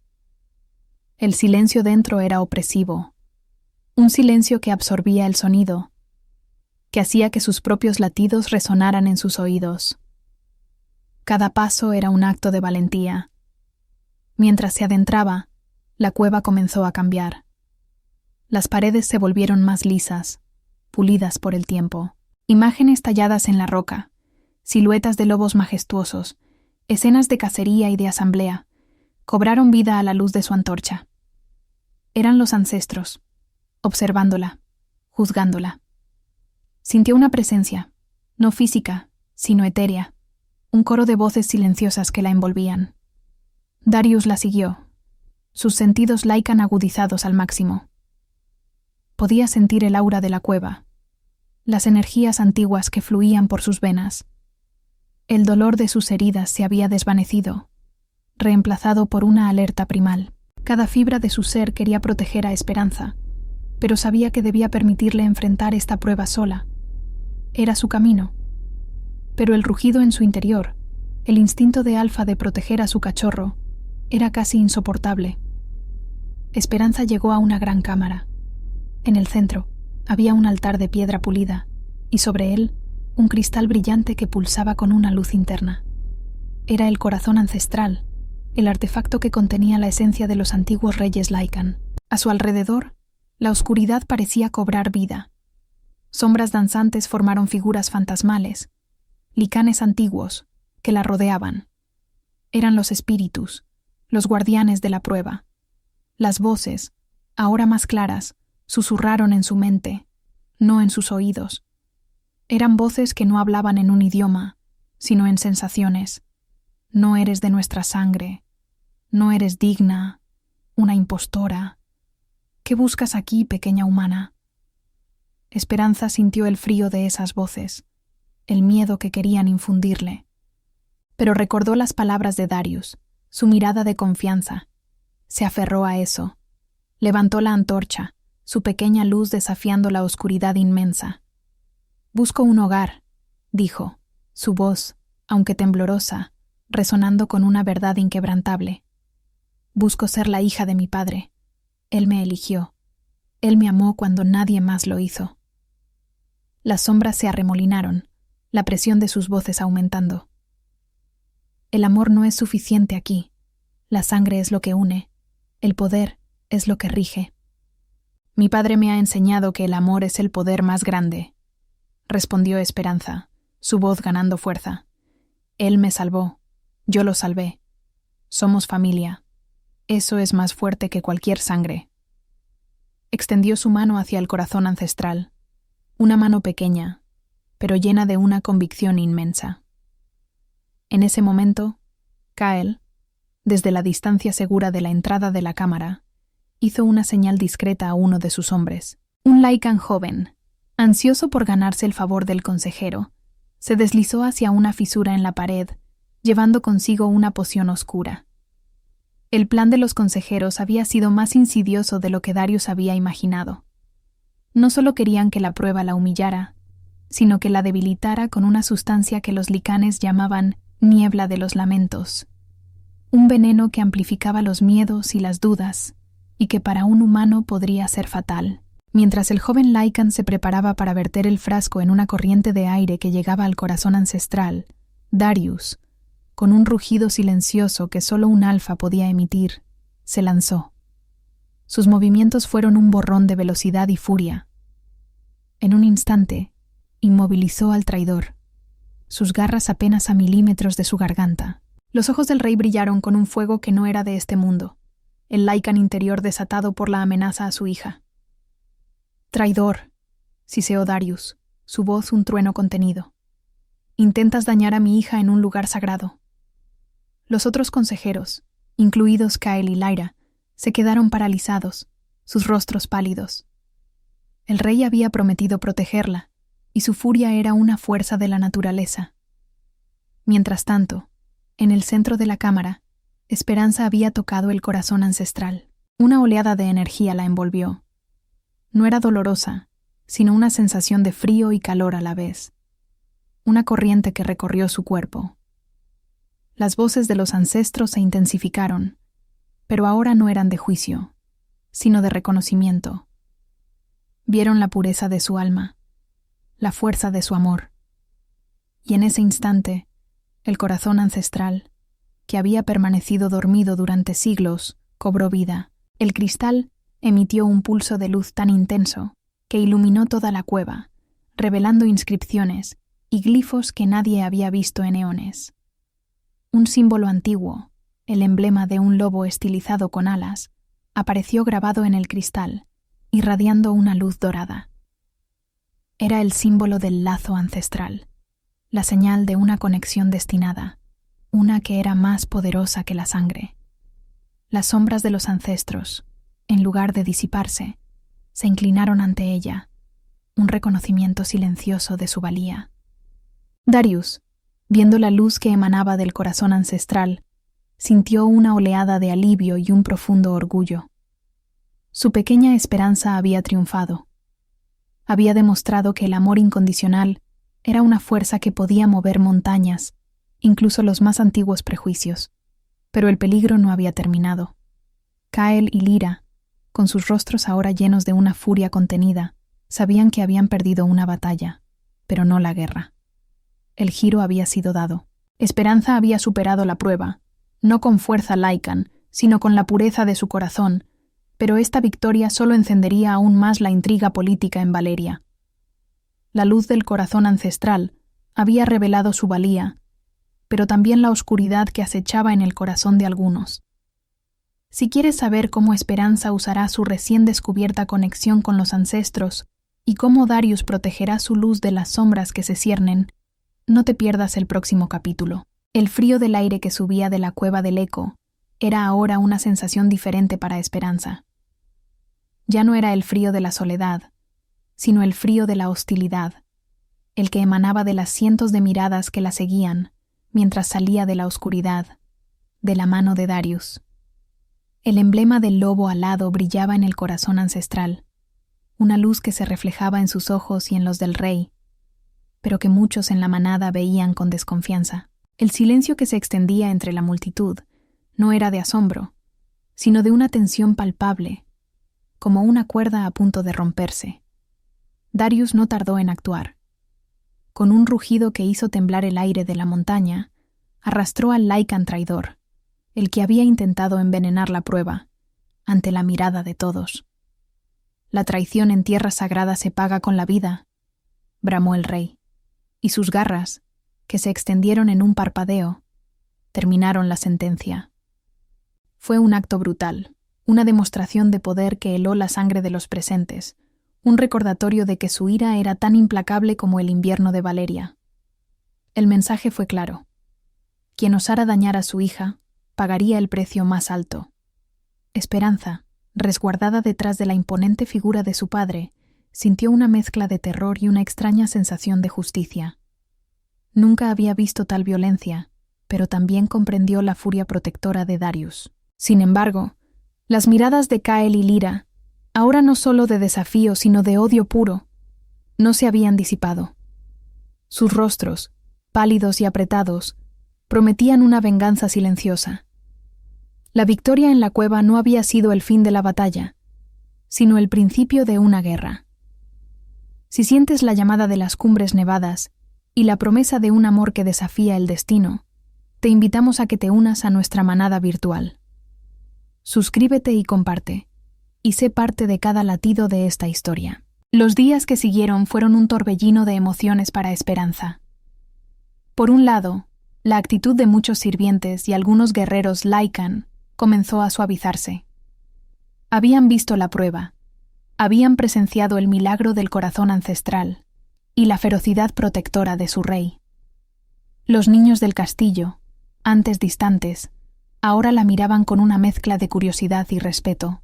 El silencio dentro era opresivo, un silencio que absorbía el sonido, que hacía que sus propios latidos resonaran en sus oídos. Cada paso era un acto de valentía. Mientras se adentraba, la cueva comenzó a cambiar. Las paredes se volvieron más lisas, pulidas por el tiempo. Imágenes talladas en la roca, siluetas de lobos majestuosos, escenas de cacería y de asamblea, cobraron vida a la luz de su antorcha. Eran los ancestros, observándola, juzgándola. Sintió una presencia, no física, sino etérea, un coro de voces silenciosas que la envolvían. Darius la siguió, sus sentidos Lycan agudizados al máximo. Podía sentir el aura de la cueva, las energías antiguas que fluían por sus venas. El dolor de sus heridas se había desvanecido, reemplazado por una alerta primal. Cada fibra de su ser quería proteger a Esperanza, pero sabía que debía permitirle enfrentar esta prueba sola. Era su camino. Pero el rugido en su interior, el instinto de Alfa de proteger a su cachorro, era casi insoportable. Esperanza llegó a una gran cámara. En el centro había un altar de piedra pulida, y sobre él un cristal brillante que pulsaba con una luz interna. Era el corazón ancestral, el artefacto que contenía la esencia de los antiguos reyes Lycan. A su alrededor, la oscuridad parecía cobrar vida. Sombras danzantes formaron figuras fantasmales, licanes antiguos, que la rodeaban. Eran los espíritus, los guardianes de la prueba. Las voces, ahora más claras, susurraron en su mente, no en sus oídos. Eran voces que no hablaban en un idioma, sino en sensaciones. No eres de nuestra sangre. No eres digna, una impostora. ¿Qué buscas aquí, pequeña humana? Esperanza sintió el frío de esas voces, el miedo que querían infundirle. Pero recordó las palabras de Darius, su mirada de confianza. Se aferró a eso. Levantó la antorcha, su pequeña luz desafiando la oscuridad inmensa. «Busco un hogar», dijo, su voz, aunque temblorosa, resonando con una verdad inquebrantable. «Busco ser la hija de mi padre. Él me eligió. Él me amó cuando nadie más lo hizo». Las sombras se arremolinaron, la presión de sus voces aumentando. «El amor no es suficiente aquí. La sangre es lo que une. El poder es lo que rige». «Mi padre me ha enseñado que el amor es el poder más grande», respondió Esperanza, su voz ganando fuerza. «Él me salvó. Yo lo salvé. Somos familia. Eso es más fuerte que cualquier sangre». Extendió su mano hacia el corazón ancestral, una mano pequeña, pero llena de una convicción inmensa. En ese momento, Kael, desde la distancia segura de la entrada de la cámara, hizo una señal discreta a uno de sus hombres. Un Lycan joven, ansioso por ganarse el favor del consejero, se deslizó hacia una fisura en la pared, llevando consigo una poción oscura. El plan de los consejeros había sido más insidioso de lo que Darius había imaginado. No solo querían que la prueba la humillara, sino que la debilitara con una sustancia que los licanes llamaban niebla de los lamentos, un veneno que amplificaba los miedos y las dudas, y que para un humano podría ser fatal. Mientras el joven Lycan se preparaba para verter el frasco en una corriente de aire que llegaba al corazón ancestral, Darius, con un rugido silencioso que solo un alfa podía emitir, se lanzó. Sus movimientos fueron un borrón de velocidad y furia. En un instante, inmovilizó al traidor, sus garras apenas a milímetros de su garganta. Los ojos del rey brillaron con un fuego que no era de este mundo, el Lycan interior desatado por la amenaza a su hija. «Traidor», siseó Darius, su voz un trueno contenido. «Intentas dañar a mi hija en un lugar sagrado». Los otros consejeros, incluidos Kael y Lyra, se quedaron paralizados, sus rostros pálidos. El rey había prometido protegerla, y su furia era una fuerza de la naturaleza. Mientras tanto, en el centro de la cámara, Esperanza había tocado el corazón ancestral. Una oleada de energía la envolvió. No era dolorosa, sino una sensación de frío y calor a la vez. Una corriente que recorrió su cuerpo. Las voces de los ancestros se intensificaron, pero ahora no eran de juicio, sino de reconocimiento. Vieron la pureza de su alma, la fuerza de su amor. Y en ese instante, el corazón ancestral, que había permanecido dormido durante siglos, cobró vida. El cristal emitió un pulso de luz tan intenso que iluminó toda la cueva, revelando inscripciones y glifos que nadie había visto en eones. Un símbolo antiguo, el emblema de un lobo estilizado con alas, apareció grabado en el cristal, irradiando una luz dorada. Era el símbolo del lazo ancestral, la señal de una conexión destinada, una que era más poderosa que la sangre. Las sombras de los ancestros, en lugar de disiparse, se inclinaron ante ella, un reconocimiento silencioso de su valía. Darius, viendo la luz que emanaba del corazón ancestral, sintió una oleada de alivio y un profundo orgullo. Su pequeña esperanza había triunfado. Había demostrado que el amor incondicional era una fuerza que podía mover montañas, incluso los más antiguos prejuicios. Pero el peligro no había terminado. Kael y Lyra, con sus rostros ahora llenos de una furia contenida, sabían que habían perdido una batalla, pero no la guerra. El giro había sido dado. Esperanza había superado la prueba, no con fuerza Lycan, sino con la pureza de su corazón, pero esta victoria solo encendería aún más la intriga política en Valeria. La luz del corazón ancestral había revelado su valía, pero también la oscuridad que acechaba en el corazón de algunos. Si quieres saber cómo Esperanza usará su recién descubierta conexión con los ancestros y cómo Darius protegerá su luz de las sombras que se ciernen, no te pierdas el próximo capítulo. El frío del aire que subía de la cueva del eco era ahora una sensación diferente para Esperanza. Ya no era el frío de la soledad, sino el frío de la hostilidad, el que emanaba de las cientos de miradas que la seguían mientras salía de la oscuridad, de la mano de Darius. El emblema del lobo alado brillaba en el corazón ancestral, una luz que se reflejaba en sus ojos y en los del rey, pero que muchos en la manada veían con desconfianza. El silencio que se extendía entre la multitud no era de asombro, sino de una tensión palpable, como una cuerda a punto de romperse. Darius no tardó en actuar. Con un rugido que hizo temblar el aire de la montaña, arrastró al Lycan traidor, el que había intentado envenenar la prueba, ante la mirada de todos. La traición en tierra sagrada se paga con la vida, bramó el rey, y sus garras, que se extendieron en un parpadeo, terminaron la sentencia. Fue un acto brutal, una demostración de poder que heló la sangre de los presentes, un recordatorio de que su ira era tan implacable como el invierno de Valeria. El mensaje fue claro. Quien osara dañar a su hija, pagaría el precio más alto. Esperanza, resguardada detrás de la imponente figura de su padre, sintió una mezcla de terror y una extraña sensación de justicia. Nunca había visto tal violencia, pero también comprendió la furia protectora de Darius. Sin embargo, las miradas de Kael y Lyra, ahora no solo de desafío sino de odio puro, no se habían disipado. Sus rostros, pálidos y apretados, prometían una venganza silenciosa. La victoria en la cueva no había sido el fin de la batalla, sino el principio de una guerra. Si sientes la llamada de las cumbres nevadas y la promesa de un amor que desafía el destino, te invitamos a que te unas a nuestra manada virtual. Suscríbete y comparte, y sé parte de cada latido de esta historia. Los días que siguieron fueron un torbellino de emociones para Esperanza. Por un lado, la actitud de muchos sirvientes y algunos guerreros Lycan comenzó a suavizarse. Habían visto la prueba, habían presenciado el milagro del corazón ancestral y la ferocidad protectora de su rey. Los niños del castillo, antes distantes, ahora la miraban con una mezcla de curiosidad y respeto.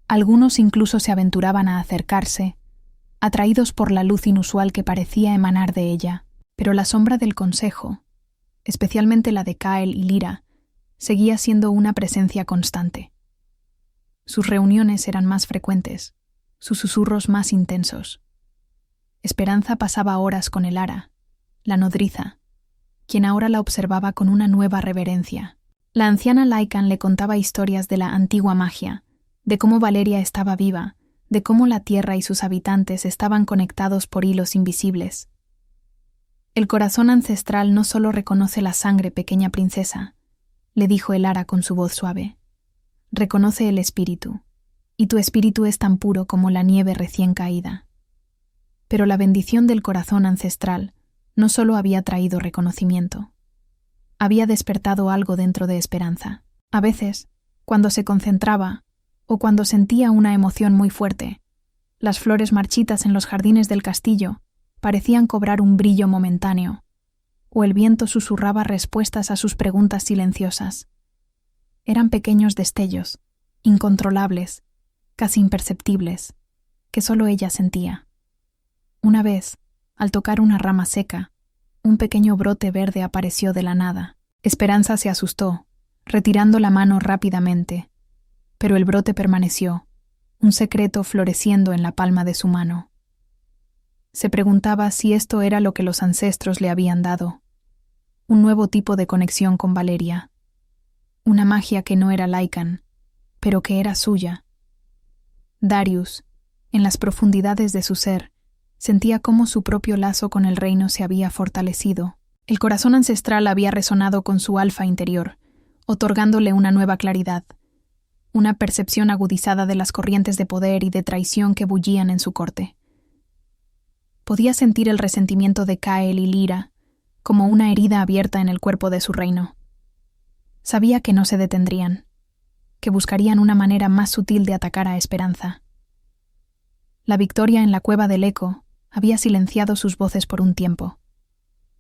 Algunos incluso se aventuraban a acercarse, atraídos por la luz inusual que parecía emanar de ella, pero la sombra del consejo, especialmente la de Kael y Lyra, seguía siendo una presencia constante. Sus reuniones eran más frecuentes, sus susurros más intensos. Esperanza pasaba horas con Elara, la nodriza, quien ahora la observaba con una nueva reverencia. La anciana Lycan le contaba historias de la antigua magia, de cómo Valeria estaba viva, de cómo la tierra y sus habitantes estaban conectados por hilos invisibles. El corazón ancestral no solo reconoce la sangre, pequeña princesa, le dijo Elara con su voz suave. Reconoce el espíritu, y tu espíritu es tan puro como la nieve recién caída. Pero la bendición del corazón ancestral no solo había traído reconocimiento, había despertado algo dentro de Esperanza. A veces, cuando se concentraba o cuando sentía una emoción muy fuerte, las flores marchitas en los jardines del castillo parecían cobrar un brillo momentáneo, o el viento susurraba respuestas a sus preguntas silenciosas. Eran pequeños destellos, incontrolables, casi imperceptibles, que solo ella sentía. Una vez, al tocar una rama seca, un pequeño brote verde apareció de la nada. Esperanza se asustó, retirando la mano rápidamente, pero el brote permaneció, un secreto floreciendo en la palma de su mano. Se preguntaba si esto era lo que los ancestros le habían dado, un nuevo tipo de conexión con Valeria, una magia que no era Lycan, pero que era suya. Darius, en las profundidades de su ser, sentía cómo su propio lazo con el reino se había fortalecido. El corazón ancestral había resonado con su alfa interior, otorgándole una nueva claridad, una percepción agudizada de las corrientes de poder y de traición que bullían en su corte. Podía sentir el resentimiento de Kael y Lyra, como una herida abierta en el cuerpo de su reino. Sabía que no se detendrían, que buscarían una manera más sutil de atacar a Esperanza. La victoria en la cueva del eco había silenciado sus voces por un tiempo,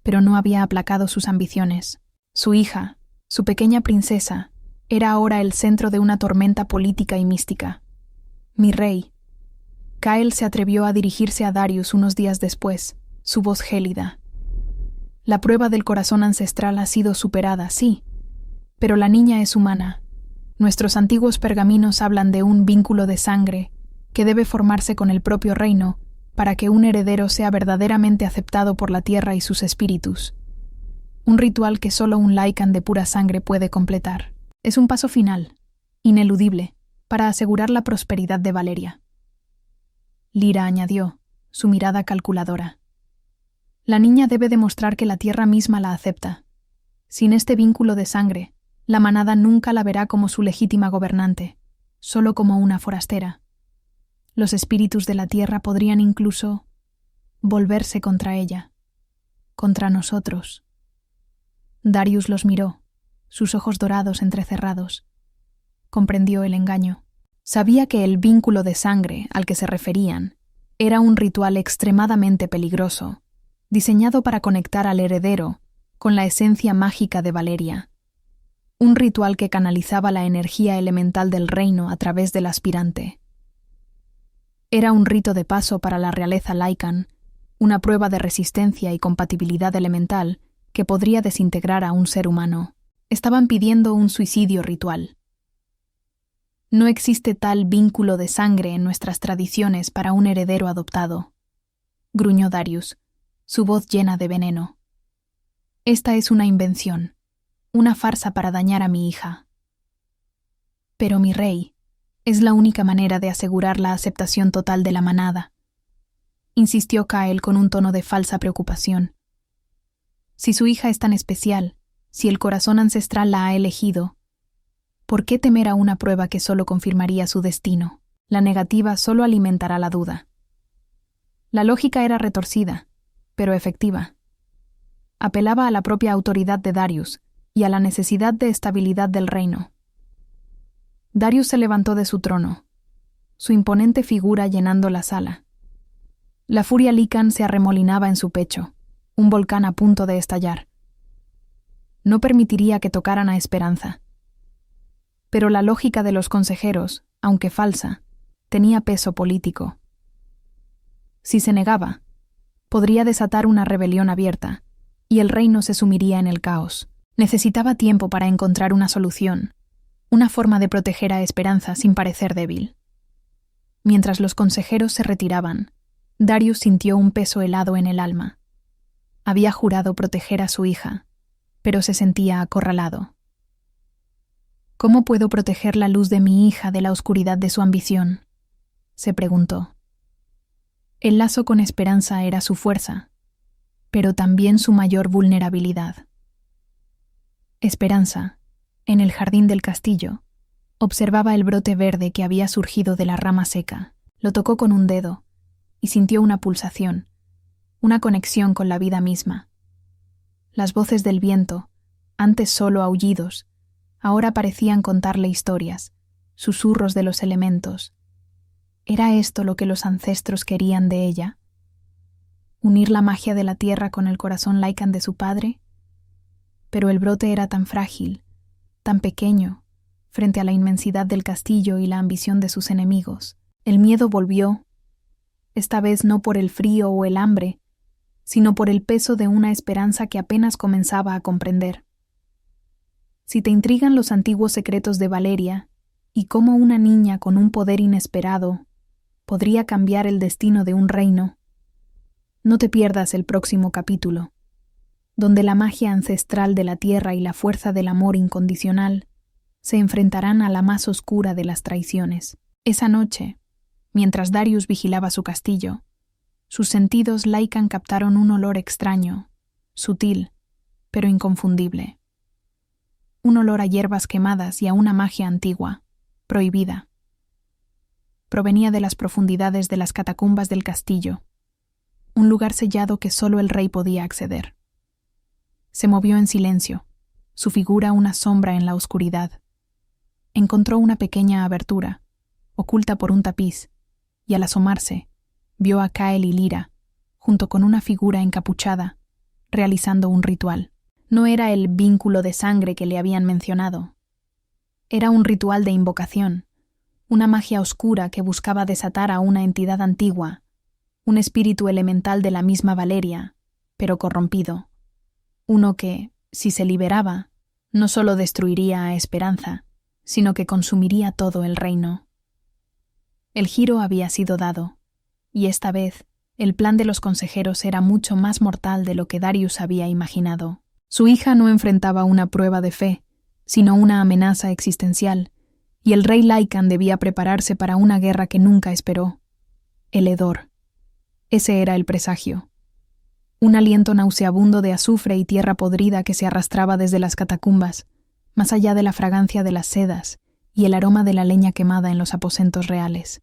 pero no había aplacado sus ambiciones. Su hija, su pequeña princesa, Era ahora el centro de una tormenta política y mística. Mi rey. Kael se atrevió a dirigirse a Darius unos días después, su voz gélida. La prueba del corazón ancestral ha sido superada, sí, pero la niña es humana. Nuestros antiguos pergaminos hablan de un vínculo de sangre que debe formarse con el propio reino para que un heredero sea verdaderamente aceptado por la tierra y sus espíritus. Un ritual que solo un Lycan de pura sangre puede completar. Es un paso final, ineludible, para asegurar la prosperidad de Valeria. Lyra añadió, su mirada calculadora. La niña debe demostrar que la tierra misma la acepta. Sin este vínculo de sangre, la manada nunca la verá como su legítima gobernante, solo como una forastera. Los espíritus de la tierra podrían incluso volverse contra ella, contra nosotros. Darius los miró, sus ojos dorados entrecerrados. Comprendió el engaño. Sabía que el vínculo de sangre al que se referían era un ritual extremadamente peligroso, diseñado para conectar al heredero con la esencia mágica de Valeria. Un ritual que canalizaba la energía elemental del reino a través del aspirante. Era un rito de paso para la realeza Lycan, una prueba de resistencia y compatibilidad elemental que podría desintegrar a un ser humano. Estaban pidiendo un suicidio ritual. No existe tal vínculo de sangre en nuestras tradiciones para un heredero adoptado, gruñó Darius, su voz llena de veneno. Esta es una invención, una farsa para dañar a mi hija. Pero mi rey, es la única manera de asegurar la aceptación total de la manada, insistió Kael con un tono de falsa preocupación. Si su hija es tan especial, si el corazón ancestral la ha elegido, ¿por qué temer a una prueba que solo confirmaría su destino? La negativa solo alimentará la duda. La lógica era retorcida, pero efectiva. Apelaba a la propia autoridad de Darius y a la necesidad de estabilidad del reino. Darius se levantó de su trono, su imponente figura llenando la sala. La furia Lycan se arremolinaba en su pecho, un volcán a punto de estallar. No permitiría que tocaran a Esperanza. Pero la lógica de los consejeros, aunque falsa, tenía peso político. Si se negaba, podría desatar una rebelión abierta, y el reino se sumiría en el caos. Necesitaba tiempo para encontrar una solución, una forma de proteger a Esperanza sin parecer débil. Mientras los consejeros se retiraban, Darius sintió un peso helado en el alma. Había jurado proteger a su hija, pero se sentía acorralado. ¿Cómo puedo proteger la luz de mi hija de la oscuridad de su ambición?, se preguntó. El lazo con Esperanza era su fuerza, pero también su mayor vulnerabilidad. Esperanza, en el jardín del castillo, observaba el brote verde que había surgido de la rama seca. Lo tocó con un dedo y sintió una pulsación, una conexión con la vida misma. Las voces del viento, antes solo aullidos, ahora parecían contarle historias, susurros de los elementos. ¿Era esto lo que los ancestros querían de ella? ¿Unir la magia de la tierra con el corazón Lycan de su padre? Pero el brote era tan frágil, tan pequeño, frente a la inmensidad del castillo y la ambición de sus enemigos. El miedo volvió, esta vez no por el frío o el hambre, sino por el peso de una esperanza que apenas comenzaba a comprender. Si te intrigan los antiguos secretos de Valeria, y cómo una niña con un poder inesperado podría cambiar el destino de un reino, no te pierdas el próximo capítulo, donde la magia ancestral de la tierra y la fuerza del amor incondicional se enfrentarán a la más oscura de las traiciones. Esa noche, mientras Darius vigilaba su castillo, sus sentidos Lycan captaron un olor extraño, sutil, pero inconfundible. Un olor a hierbas quemadas y a una magia antigua, prohibida. Provenía de las profundidades de las catacumbas del castillo, un lugar sellado que solo el rey podía acceder. Se movió en silencio, su figura una sombra en la oscuridad. Encontró una pequeña abertura, oculta por un tapiz, y al asomarse, vio a Kael y Lyra, junto con una figura encapuchada, realizando un ritual. No era el vínculo de sangre que le habían mencionado. Era un ritual de invocación, una magia oscura que buscaba desatar a una entidad antigua, un espíritu elemental de la misma Valeria, pero corrompido. Uno que, si se liberaba, no solo destruiría a Esperanza, sino que consumiría todo el reino. El giro había sido dado, y esta vez el plan de los consejeros era mucho más mortal de lo que Darius había imaginado. Su hija no enfrentaba una prueba de fe, sino una amenaza existencial, y el rey Lycan debía prepararse para una guerra que nunca esperó. El hedor. Ese era el presagio. Un aliento nauseabundo de azufre y tierra podrida que se arrastraba desde las catacumbas, más allá de la fragancia de las sedas y el aroma de la leña quemada en los aposentos reales.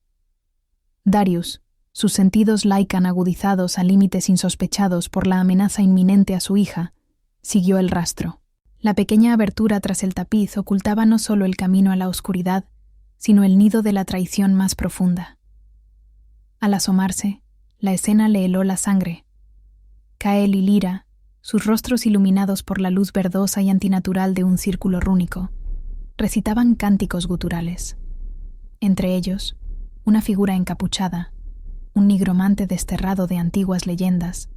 Darius, sus sentidos Lycan agudizados a límites insospechados por la amenaza inminente a su hija, siguió el rastro. La pequeña abertura tras el tapiz ocultaba no solo el camino a la oscuridad, sino el nido de la traición más profunda. Al asomarse, la escena le heló la sangre. Kael y Lyra, sus rostros iluminados por la luz verdosa y antinatural de un círculo rúnico, recitaban cánticos guturales. Entre ellos, una figura encapuchada, un nigromante desterrado de antiguas leyendas,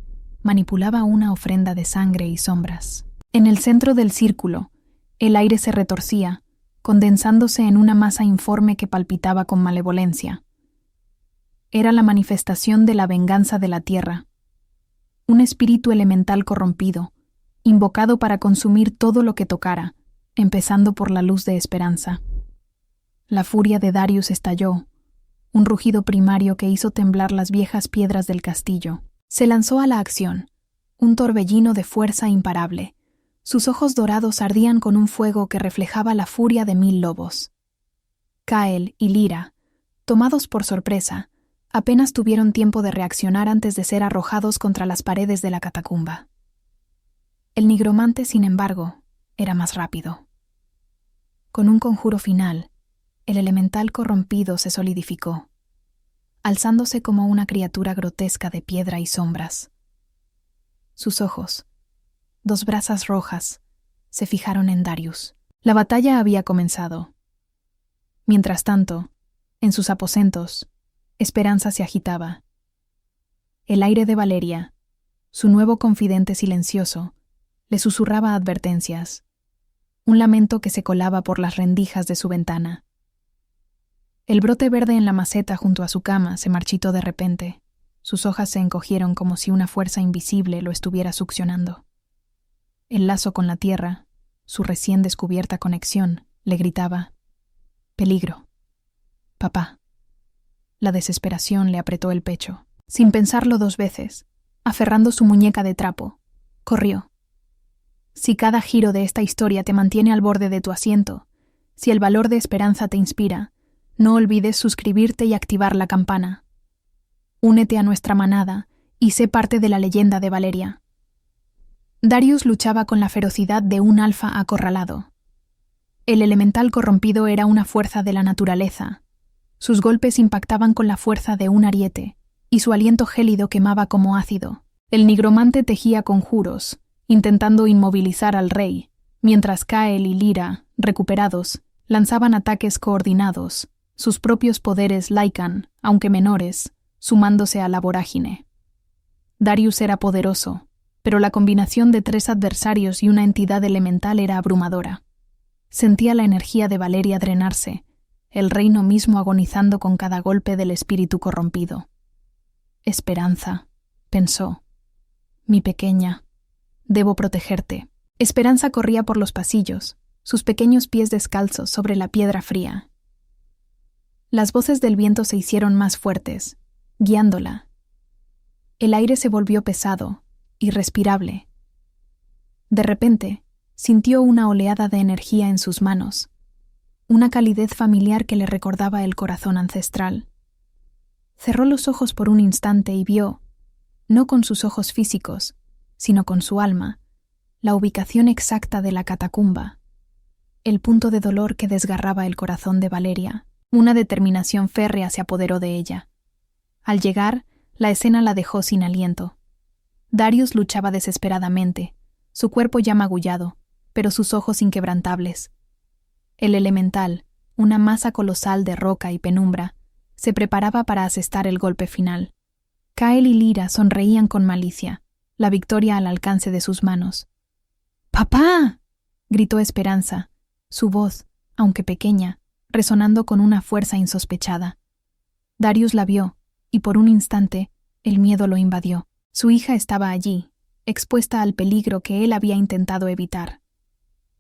manipulaba una ofrenda de sangre y sombras. En el centro del círculo, el aire se retorcía, condensándose en una masa informe que palpitaba con malevolencia. Era la manifestación de la venganza de la tierra, un espíritu elemental corrompido, invocado para consumir todo lo que tocara, empezando por la luz de Esperanza. La furia de Darius estalló, un rugido primario que hizo temblar las viejas piedras del castillo. Se lanzó a la acción, un torbellino de fuerza imparable. Sus ojos dorados ardían con un fuego que reflejaba la furia de 1000 lobos. Kael y Lyra, tomados por sorpresa, apenas tuvieron tiempo de reaccionar antes de ser arrojados contra las paredes de la catacumba. El nigromante, sin embargo, era más rápido. Con un conjuro final, el elemental corrompido se solidificó, alzándose como una criatura grotesca de piedra y sombras. Sus ojos, 2 brasas rojas, se fijaron en Darius. La batalla había comenzado. Mientras tanto, en sus aposentos, Esperanza se agitaba. El aire de Valeria, su nuevo confidente silencioso, le susurraba advertencias, un lamento que se colaba por las rendijas de su ventana. El brote verde en la maceta junto a su cama se marchitó de repente. Sus hojas se encogieron como si una fuerza invisible lo estuviera succionando. El lazo con la tierra, su recién descubierta conexión, le gritaba: «Peligro. Papá». La desesperación le apretó el pecho. Sin pensarlo 2 veces, aferrando su muñeca de trapo, corrió. Si cada giro de esta historia te mantiene al borde de tu asiento, si el valor de Esperanza te inspira, no olvides suscribirte y activar la campana. Únete a nuestra manada y sé parte de la leyenda de Valeria. Darius luchaba con la ferocidad de un alfa acorralado. El elemental corrompido era una fuerza de la naturaleza. Sus golpes impactaban con la fuerza de un ariete, y su aliento gélido quemaba como ácido. El nigromante tejía conjuros, intentando inmovilizar al rey, mientras Kael y Lyra, recuperados, lanzaban ataques coordinados, sus propios poderes Lycan, aunque menores, sumándose a la vorágine. Darius era poderoso, pero la combinación de 3 adversarios y una entidad elemental era abrumadora. Sentía la energía de Valeria drenarse, el reino mismo agonizando con cada golpe del espíritu corrompido. Esperanza, pensó. Mi pequeña, debo protegerte. Esperanza corría por los pasillos, sus pequeños pies descalzos sobre la piedra fría. Las voces del viento se hicieron más fuertes, guiándola. El aire se volvió pesado, irrespirable. De repente, sintió una oleada de energía en sus manos, una calidez familiar que le recordaba el corazón ancestral. Cerró los ojos por un instante y vio, no con sus ojos físicos, sino con su alma, la ubicación exacta de la catacumba, el punto de dolor que desgarraba el corazón de Valeria. Una determinación férrea se apoderó de ella. Al llegar, la escena la dejó sin aliento. Darius luchaba desesperadamente, su cuerpo ya magullado, pero sus ojos inquebrantables. El elemental, una masa colosal de roca y penumbra, se preparaba para asestar el golpe final. Kael y Lyra sonreían con malicia, la victoria al alcance de sus manos. ¡Papá!, gritó Esperanza, su voz, aunque pequeña, resonando con una fuerza insospechada. Darius la vio, y por un instante, el miedo lo invadió. Su hija estaba allí, expuesta al peligro que él había intentado evitar.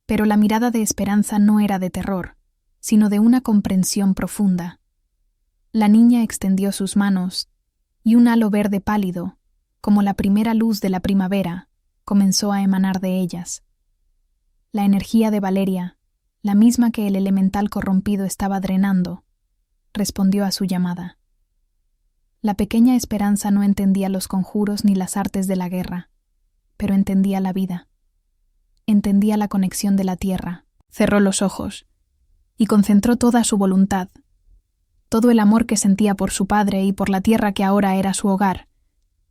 Pero la mirada de Esperanza no era de terror, sino de una comprensión profunda. La niña extendió sus manos, y un halo verde pálido, como la primera luz de la primavera, comenzó a emanar de ellas. La energía de Valeria, la misma que el elemental corrompido estaba drenando, respondió a su llamada. La pequeña Esperanza no entendía los conjuros ni las artes de la guerra, pero entendía la vida. Entendía la conexión de la tierra. Cerró los ojos y concentró toda su voluntad, todo el amor que sentía por su padre y por la tierra que ahora era su hogar,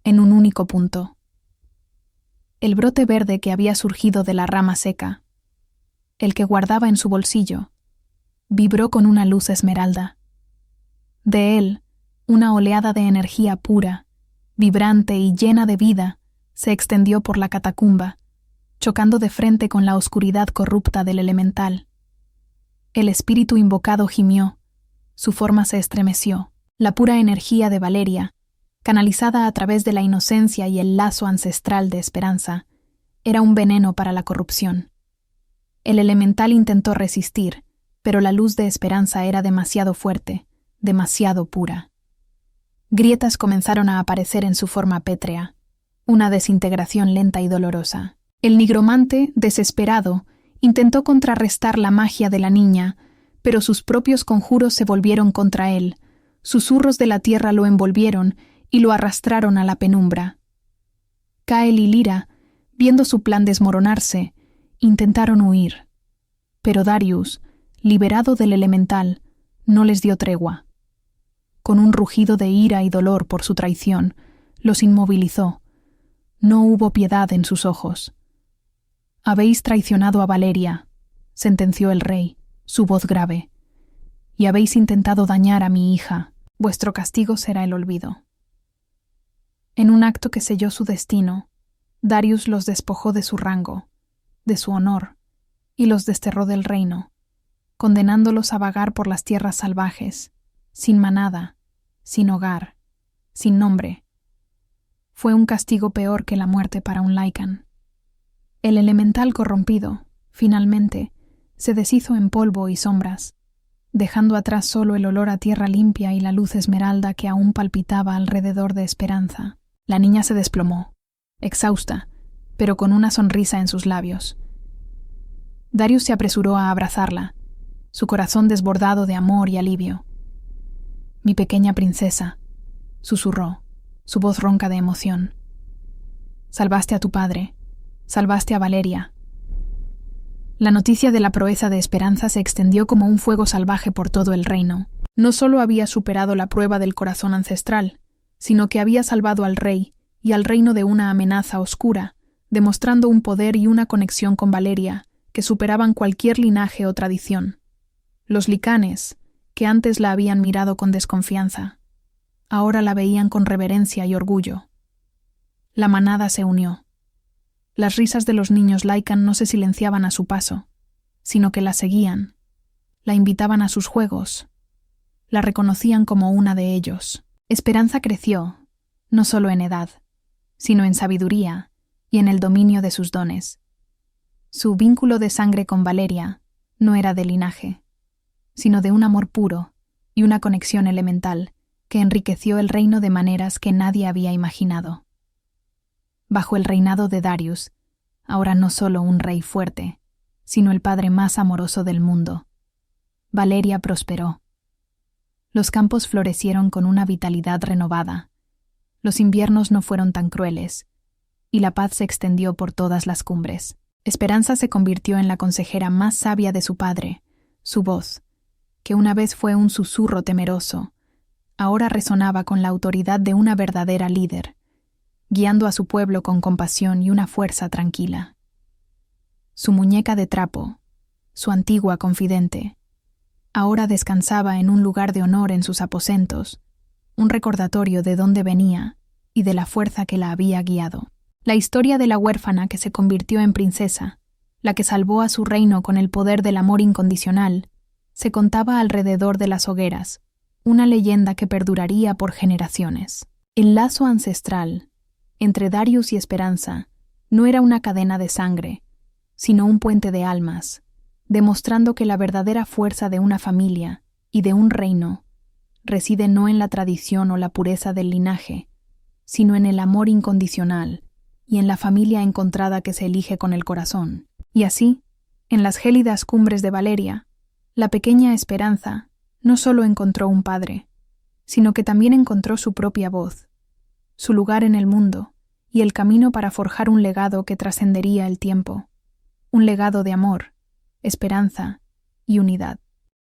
en un único punto. El brote verde que había surgido de la rama seca, el que guardaba en su bolsillo, vibró con una luz esmeralda. De él, una oleada de energía pura, vibrante y llena de vida, se extendió por la catacumba, chocando de frente con la oscuridad corrupta del elemental. El espíritu invocado gimió, su forma se estremeció. La pura energía de Valeria, canalizada a través de la inocencia y el lazo ancestral de Esperanza, era un veneno para la corrupción. El elemental intentó resistir, pero la luz de Esperanza era demasiado fuerte, demasiado pura. Grietas comenzaron a aparecer en su forma pétrea, una desintegración lenta y dolorosa. El nigromante, desesperado, intentó contrarrestar la magia de la niña, pero sus propios conjuros se volvieron contra él. Susurros de la tierra lo envolvieron y lo arrastraron a la penumbra. Kael y Lyra, viendo su plan desmoronarse, intentaron huir. Pero Darius, liberado del elemental, no les dio tregua. Con un rugido de ira y dolor por su traición, los inmovilizó. No hubo piedad en sus ojos. «Habéis traicionado a Valeria», sentenció el rey, su voz grave, «y habéis intentado dañar a mi hija. Vuestro castigo será el olvido». En un acto que selló su destino, Darius los despojó de su rango, de su honor, y los desterró del reino, condenándolos a vagar por las tierras salvajes, sin manada, sin hogar, sin nombre. Fue un castigo peor que la muerte para un Lycan. El elemental corrompido, finalmente, se deshizo en polvo y sombras, dejando atrás solo el olor a tierra limpia y la luz esmeralda que aún palpitaba alrededor de Esperanza. La niña se desplomó, exhausta, pero con una sonrisa en sus labios. Darius se apresuró a abrazarla, su corazón desbordado de amor y alivio. «Mi pequeña princesa», susurró, su voz ronca de emoción. «Salvaste a tu padre, salvaste a Valeria». La noticia de la proeza de Esperanza se extendió como un fuego salvaje por todo el reino. No solo había superado la prueba del corazón ancestral, sino que había salvado al rey y al reino de una amenaza oscura, demostrando un poder y una conexión con Valeria que superaban cualquier linaje o tradición. Los licanes, que antes la habían mirado con desconfianza, ahora la veían con reverencia y orgullo. La manada se unió. Las risas de los niños Lycan no se silenciaban a su paso, sino que la seguían, la invitaban a sus juegos, la reconocían como una de ellos. Esperanza creció, no solo en edad, sino en sabiduría y en el dominio de sus dones. Su vínculo de sangre con Valeria no era de linaje, sino de un amor puro y una conexión elemental que enriqueció el reino de maneras que nadie había imaginado. Bajo el reinado de Darius, ahora no solo un rey fuerte, sino el padre más amoroso del mundo, Valeria prosperó. Los campos florecieron con una vitalidad renovada, los inviernos no fueron tan crueles, y la paz se extendió por todas las cumbres. Esperanza se convirtió en la consejera más sabia de su padre. Su voz, que una vez fue un susurro temeroso, ahora resonaba con la autoridad de una verdadera líder, guiando a su pueblo con compasión y una fuerza tranquila. Su muñeca de trapo, su antigua confidente. Ahora descansaba en un lugar de honor en sus aposentos, un recordatorio de dónde venía y de la fuerza que la había guiado. La historia de la huérfana que se convirtió en princesa, la que salvó a su reino con el poder del amor incondicional, se contaba alrededor de las hogueras, una leyenda que perduraría por generaciones. El lazo ancestral entre Darius y Esperanza no era una cadena de sangre, sino un puente de almas, demostrando que la verdadera fuerza de una familia y de un reino reside no en la tradición o la pureza del linaje, sino en el amor incondicional y en la familia encontrada que se elige con el corazón. Y así, en las gélidas cumbres de Valeria, la pequeña Esperanza no solo encontró un padre, sino que también encontró su propia voz, su lugar en el mundo y el camino para forjar un legado que trascendería el tiempo, un legado de amor, esperanza y unidad.